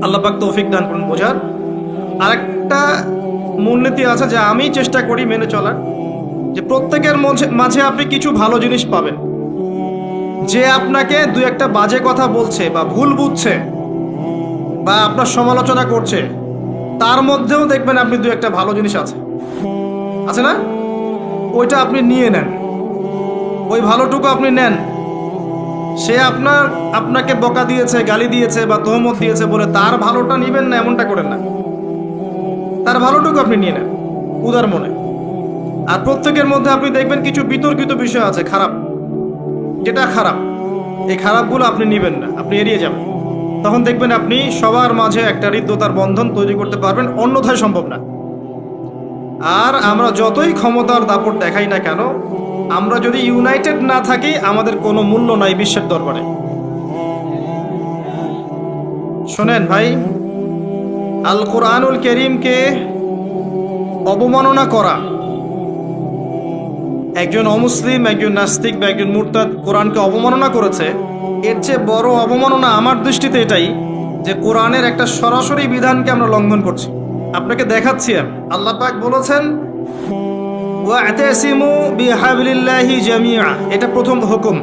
আল্লাহ পাক তৌফিক দান করুন বোঝার। আরেকটা মূলনীতি আছে যা আমি চেষ্টা করি মেনে চলার, যে প্রত্যেকের মাঝে আপনি কিছু ভালো জিনিস পাবেন। যে আপনাকে দু একটা বাজে কথা বলছে বা ভুল বুঝছে বা আপনার সমালোচনা করছে, তার মধ্যেও দেখবেন আপনি দু একটা ভালো জিনিস আছে না? ওইটা আপনি নিয়ে নেন, ওই ভালোটুকু আপনি নেন। সে আপনাকে বকা দিয়েছে, গালি দিয়েছে বা তোহমত দিয়েছে বলে তার ভালোটা নিবেন না, এমনটা করেন না। তার ভালোটুকু আপনি নিয়ে নেন উদার মনে। আর প্রত্যেকের মধ্যে আপনি দেখবেন কিছু বিতর্কিত বিষয় আছে, খারাপ, যেটা খারাপ, এই খারাপগুলো আপনি নিবেন না, আপনি এড়িয়ে যাবেন। তখন দেখবেন আপনি সবার মাঝে একটা হৃদ্যতার বন্ধন তৈরি করতে পারবেন, অন্যথায় সম্ভব না। আর আমরা যতই ক্ষমতার দাপট দেখাই না কেন, আমরা যদি ইউনাইটেড না থাকি আমাদের কোনো মূল্য নাই বিশ্বের দরবারে। শোনেন ভাই, আল কোরআনুল কারীমকে অবমাননা করা, একজন অমুসলিম, একজন নাস্তিক বা একজন মুরতাদ কোরআনকে অবমাননা করেছে, এর চেয়ে বড় অবমাননা আমার দৃষ্টিতে এটাই যে কোরআনের একটা সরাসরি বিধানকে আমরা লঙ্ঘন করছি। আপনাকে দেখাচ্ছি আমি। আল্লাহ পাক বলেছেন ওয়া'তাসিমু বিহাবলিল্লাহি জামিআ, এটা প্রথম হুকুম।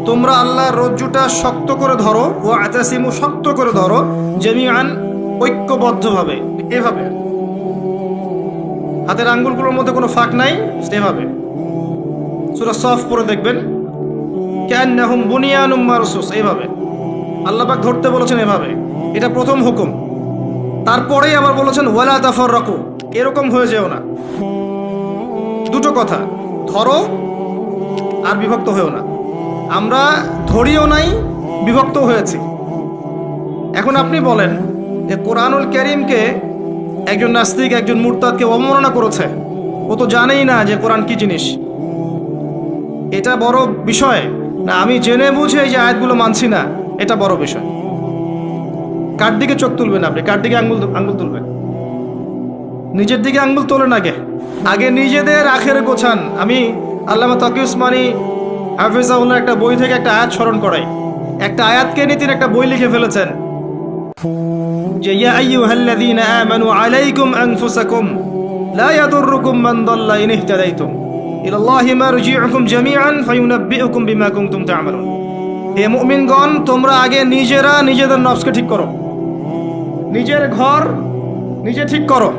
তোমরা আল্লাহর রজ্জুটা শক্ত করে ধরো, ওয়া'তাসিমু, শক্ত করে ধরো, জামিআন, ঐক্যবদ্ধভাবে, এভাবে হাতের আঙ্গুলগুলোর মধ্যে কোনো ফাঁক নাই, সেভাবে। সূরা সফ পড়ে দেখবেন, কান্নাহুম বুনিয়ানুম মারসুস, এইভাবে আল্লাহ পাক ধরতে বলেছেন, এভাবে। এটা প্রথম হুকুম। তারপরেই আবার বলেছেন ওয়ালা তাফাররাকু, এরকম হয়ে যেও না। দুটো কথা, ধরো আর বিভক্ত হয়েও না। আমরা ধরিও নাই, বিভক্ত হয়েছি। এখন আপনি বলেন যে কোরআনুল কারীমকে একজন নাস্তিক, একজন মুরতাদকে অবমাননা করেছে, ও তো জানেই না যে কোরআন কি জিনিস। এটা বড় বিষয় না আমি জেনে বুঝে এই যে আয়াতগুলো মানছি না, এটা বড় বিষয়। কার দিকে চোখ তুলবেন আপনি? কার দিকে আঙ্গুল তুলবেন? নিজের দিকে আঙ্গুল তোলেন আগে। আগে নিজেদের আখের গোছান। আমি আল্লামা তকি উসমানী হাফিজাহুল্লাহ একটা বই থেকে একটা আয়াত স্মরণ করাই। একটা আয়াতকে নিয়ে তিনি একটা বই লিখে ফেলেছেন যে ইয়া আইয়ুহাল্লাযীনা আমানু আলাইকুম আনফুসাকুম লা ইয়াদুররুকুম মান দাল্লা ইন ইহতাদাইতুম ইলাল্লাহি মারজিউকুম জামিআন ফায়ুনাব্বিউকুম বিমা কুনতুম তা'মালুন। হে মুমিনগণ, তোমরা আগে নিজেরা নিজেদের নফসকে ঠিক করো, নিজের ঘর নিজে ঠিক করো,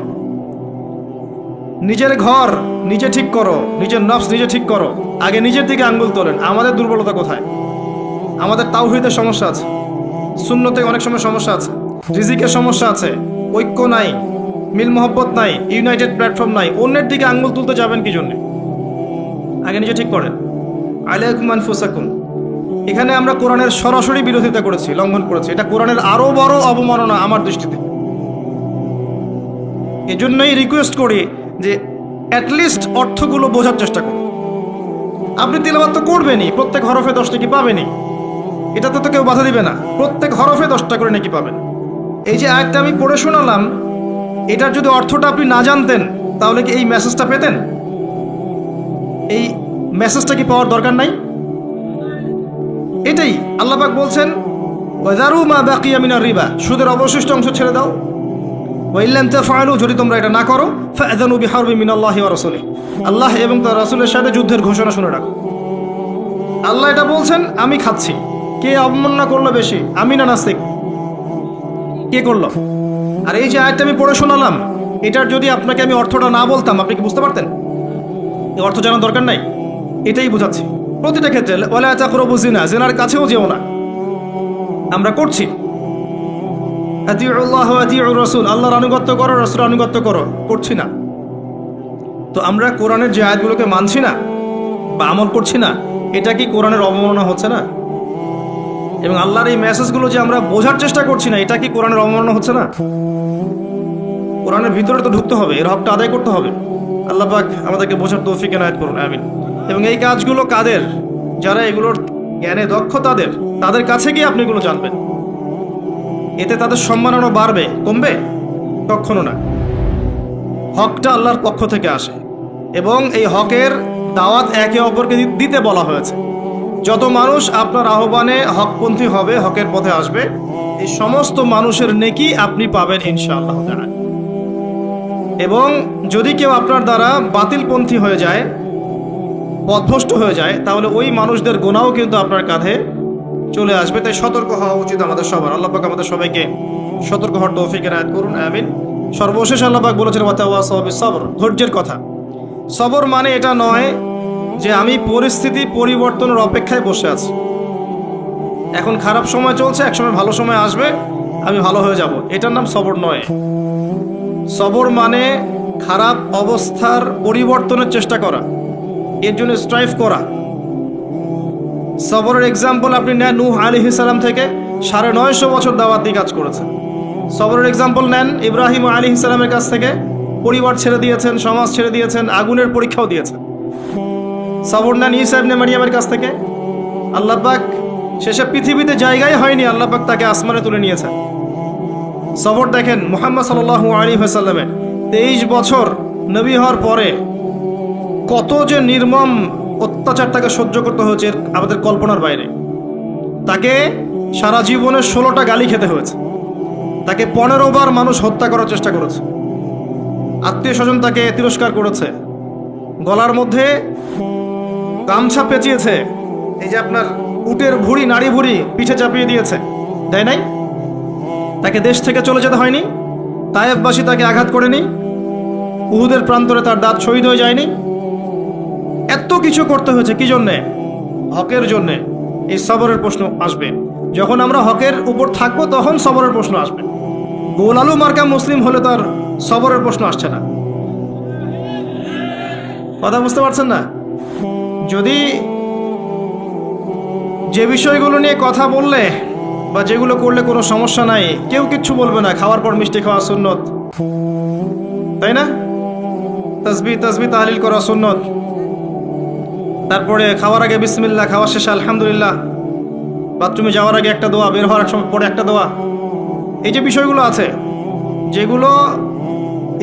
নিজের ঘর নিজে ঠিক করো, নিজের নফস নিজে ঠিক করো। আগে নিজের দিকে আঙ্গুল তোলেন। আমাদের দুর্বলতা কোথায়? আমাদের তাওহীদের সমস্যা আছে, সুন্নতে অনেক সময় সমস্যা আছে, রিজিকের সমস্যা আছে, ঐক্য নাই, মিল মোহব্বত নাই, ইউনাইটেড প্ল্যাটফর্ম নাই। অন্যের দিকে আঙ্গুল তুলতে যাবেন কি জন্য? আগে নিজে ঠিক করেন। আলাইকুম আনফুসাকুম, এখানে আমরা কোরআনের সরাসরি বিরোধিতা করেছি, লঙ্ঘন করেছি। এটা কোরআনের আরো বড় অবমাননা আমার দৃষ্টিতে। এজন্যই রিকোয়েস্ট করি যে অ্যাটলিস্ট অর্থগুলো বোঝার চেষ্টা করুন। আপনি তিলাওয়াত তো করবেনই, প্রত্যেক হরফে 10 নাকি পাবেনই, এটাতে তো কেউ বাধা দিবে না। প্রত্যেক হরফে 10টা করে নাকি পাবেন। এই যে আয়াতটা আমি পড়ে শোনালাম, এটার যদি অর্থটা আপনি না জানতেন তাহলে কি এই মেসেজটা পেতেন? এই মেসেজটা কি পাওয়ার দরকার নাই? এটাই আল্লাহ পাক বলছেন ওয়াযারু মা বাকিয়া মিনার রিবা, সুদের অবশিষ্ট অংশ ছেড়ে দাও। ওয়া ইল্লাম তাফআলু, যদি তোমরা এটা না করো ফাআযানু বিহারবিন মিনাল্লাহি ওয়া রাসূলিহি, আল্লাহ এবং তার রাসূলের সাথে যুদ্ধের ঘোষণা শুনে রাখো। আল্লাহ এটা বলছেন, আমি খাচ্ছি। কে অবমাননা করলো বেশি, আমি না নাস্তিক? কে করলো? আর এই যে আয়াতটা আমি পড়ে শোনালাম, এটার যদি আপনাকে আমি অর্থটা না বলতাম, আপনি কি বুঝতে পারতেন? এই অর্থ জানার দরকার নাই, এটাই বোঝাচ্ছি। প্রতিটা ক্ষেত্রে ওয়ালা তাকরাবু জিনা, জিনার কাছেও যেও না। আমরা করছি আতিউল্লাহ ওয়া আতিউর রাসূল, আল্লাহর আনুগত্য করো, রাসূলের আনুগত্য করো, করছি না। তো আমরা কোরআনের যে আয়াতগুলোকে মানছি না বা আমল করছি না, এটা কি কোরআনের অবমাননা হচ্ছে না? এবং আল্লাহর এই মেসেজগুলো যে আমরা বোঝার চেষ্টা করছি না, এটা কি কোরআনের অবমাননা হচ্ছে না? কোরআনের ভিতরে তো ঢুকতে হবে, এর হকটা আদায় করতে হবে। আল্লাহ পাক আমাদেরকে বোঝার তৌফিক এনায়েত করুন, আমিন। এবং এই কাজগুলো কাদের? যারা এগুলোর জ্ঞানে দক্ষ, তাদের কাছে গিয়ে আপনি এগুলো জানবেন। এতে তাদের সম্মাননা বাড়বে, কমবে? কখনো না। হকটা আল্লাহর পক্ষ থেকে আসে এবং এই হকের দাওয়াত একে অপরকে দিতে বলা হয়েছে। যত মানুষ আপনার আহ্বানে হকপন্থী হবে, হকের পথে আসবে, এই সমস্ত মানুষের নেকি আপনি পাবেন ইনশাআল্লাহ তাআলা। এবং যদি কেউ আপনার দ্বারা বাতিলপন্থী হয়ে যায়, পথভ্রষ্ট হয়ে যায়, তাহলে ওই মানুষদের গুনাহও কিন্তু আপনার কাঁধে চলে আসবে। তাই সতর্ক হওয়া উচিত আমাদের সবার। আল্লাহ পাক আমাদের সবাইকে সতর্ক হওয়ার তৌফিক এনায়েত করুন, আমিন। সর্বশেষ আল্লাহ পাক বলেছেন ওয়াতাওয়াসাউ বিস-সবর, ধৈর্যের কথা। সবর মানে এটা নয় যে আমি পরিস্থিতি পরিবর্তনের অপেক্ষায় বসে আছি, এখন খারাপ সময় চলছে, একসময় ভালো সময় আসবে, আমি ভালো হয়ে যাব, এটার নাম সবর নয়। সবর মানে খারাপ অবস্থার পরিবর্তনের চেষ্টা করা, এর জন্য স্ট্রাইভ করা। সবরের এক্সাম্পল আপনি নেন নূহ আলাইহিস সালাম থেকে 950 বছর দাওয়াত দিয়ে কাজ করেছেন। সবরের এক্সাম্পল নেন ইব্রাহিম আলাইহিস সালামের কাছ থেকে, পরিবার ছেড়ে দিয়েছেন, সমাজ ছেড়ে দিয়েছেন, আগুনের পরীক্ষাও দিয়েছেন। সবর নেন ঈসা ইবনে মারইয়ামের কাছ থেকে, আল্লাহ পাক শেষে পৃথিবীতে জায়গায় হয়নি, আল্লাহ পাক তাকে আসমানে তুলে নিয়েছেন। সবর দেখেন মুহাম্মদ সাল্লাল্লাহু আলাইহি ওয়াসাল্লামের 23 বছর নবী হওয়ার পরে কত যে নির্মম অত্যাচার তাকে সহ্য করতে হয়েছে আমাদের কল্পনার বাইরে। তাকে সারা জীবনে 16টা গালি খেতে হয়েছে, তাকে 15 বার মানুষ হত্যা করার চেষ্টা করেছে, আত্মীয় স্বজন তাকে তিরস্কার করেছে, গলার মধ্যে গামছা পেঁচিয়েছে, এই যে আপনার উটের ভুঁড়ি, নাড়ি ভুঁড়ি পিঠে চাপিয়ে দিয়েছে, তাই নাই? তাকে দেশ থেকে চলে যেতে হয়নি, তায়েফবাসী তাকে আঘাত করেনি, উহুদের প্রান্তরে তার দাঁত শহীদ হয়ে যায়নি। এত কিছু করতে হয়েছে কি জন্যে? হকের জন্যে। এই সবরের প্রশ্ন আসবে যখন আমরা হকের উপর থাকবো, তখন সবরের প্রশ্ন আসবে। গোল আলু মার্কা মুসলিম হলে তার সবরের প্রশ্ন আসছে না। কথা বুঝতে পারছেন না? যদি যে বিষয়গুলো নিয়ে কথা বললে বা যেগুলো করলে কোনো সমস্যা নাই, কেউ কিচ্ছু বলবে না, খাওয়ার পর মিষ্টি খাওয়া সুন্নত, তাই না? তাসবিহ তাহলিল করা সুন্নত, তারপরে খাওয়ার আগে বিসমিল্লাহ, খাওয়ার শেষে আলহামদুলিল্লাহ, বাথরুমে যাওয়ার আগে একটা দোয়া, বের হওয়ার সময় পরে একটা দোয়া। এই যে বিষয়গুলো আছে, যেগুলো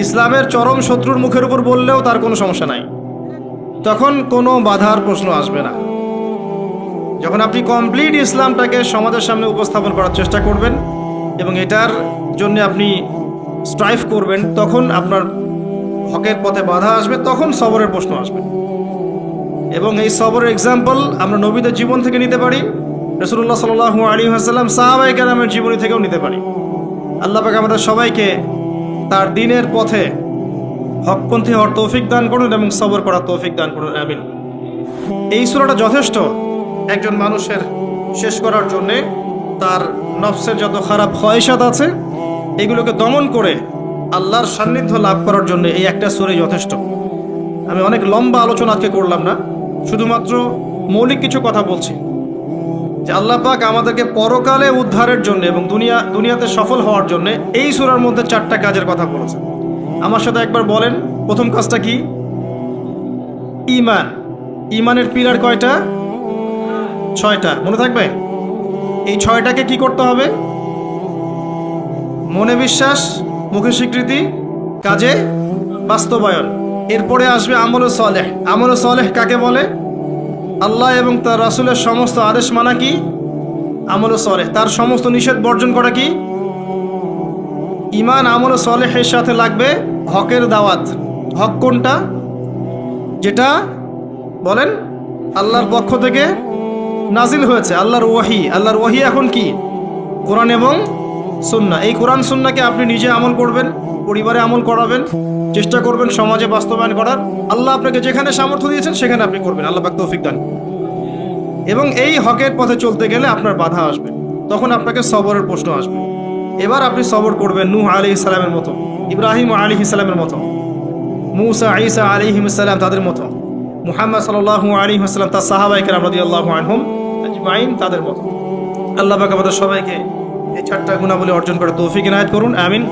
ইসলামের চরম শত্রুর মুখের উপর বললেও তার কোনো সমস্যা নাই, তখন কোনো বাধার প্রশ্ন আসবে না। যখন আপনি কমপ্লিট ইসলামটাকে সমাজের সামনে উপস্থাপন করার চেষ্টা করবেন এবং এটার জন্য আপনি স্ট্রাইভ করবেন, তখন আপনার হকের পথে বাধা আসবে, তখন সবরের প্রশ্ন আসবে। এবং এই সবরের এক্সাম্পল আমরা নবীদের জীবন থেকে নিতে পারি, রাসূলুল্লাহ সাল্লাল্লাহু আলাইহি ওয়াসাল্লাম সাহাবায়ে কেরামের জীবনী থেকেও নিতে পারি। আল্লাহ পাক আমাদের সবাইকে তার দ্বীনের পথে হকপন্থী হওয়ার তৌফিক দান করুন এবং সবর করার তৌফিক দান করুন, আমিন। এই সূরাটা যথেষ্ট একজন মানুষের শেষ করার জন্যে, তার নফসের যত খারাপ খয়েশাত আছে এগুলোকে দমন করে আল্লাহর সান্নিধ্য লাভ করার জন্য এই একটা সূরাই যথেষ্ট। আমি অনেক লম্বা আলোচনা আজকে করলাম না, শুধুমাত্র মৌলিক কিছু কথা বলছি যে আল্লাহ পাক আমাদেরকে পরকালে উদ্ধারের জন্য এবং দুনিয়াতে সফল হওয়ার জন্য এই সূরার মধ্যে 4টা কাজের কথা বলেছে। আমার সাথে একবার বলেন, প্রথম কাজটা কি? ঈমান। ঈমানের পিলার কয়টা? 6টা। মনে থাকবে? এই 6টাকে কি করতে হবে? মনে বিশ্বাস, মুখে স্বীকৃতি, কাজে বাস্তবায়ন। এরপরে আসবে আমলে সালেহ। আমলে সালেহ কাকে বলে? আল্লাহ এবং তার রাসূলের সমস্ত আদেশ মানা কি? আমলে সালেহ। তার সমস্ত নিষেধ বর্জন করা কি? ঈমান। আমলে সালেহের সাথে লাগবে হকের দাওয়াত। হক কোনটা? যেটা বলেন আল্লাহর পক্ষ থেকে নাজিল হয়েছে, আল্লাহর ওয়াহি। আল্লাহর ওয়াহি এখন কি? কোরআন এবং সুন্নাহ। এই কোরআন সুন্নাহকে আপনি নিজে আমল করবেন, পরিবারে আমল করাবেন, চেষ্টা করবেন সমাজে বাস্তবায়ন করার। আল্লাহ আপনাকে যেখানে সামর্থ্য দিয়েছেন সেখানে আপনি করবেন, আল্লাহ পাক তৌফিক দান। এবং এই হকের পথে চলতে গেলে আপনার বাধা আসবে, তখন আপনাকে সবরের প্রশ্ন আসবে। এবার আপনি সবর করবেন নূহ আলাইহিস সালামের মতো, ইব্রাহিম আলাইহিস সালামের মতো, মুসা ঈসা আলাইহিস সালাম তাদের মতো, মুহাম্মদ সাল্লাল্লাহু আলাইহি ওয়াসাল্লাম তার সাহাবায়ে কেরাম রাদিয়াল্লাহু আনহুম আজমাইন তাদের মতো। আল্লাহ পাক আমাদের সবাইকে এই 4টা গুণাবলী অর্জন করে তৌফিক ইনায়াত করুন, আমিন।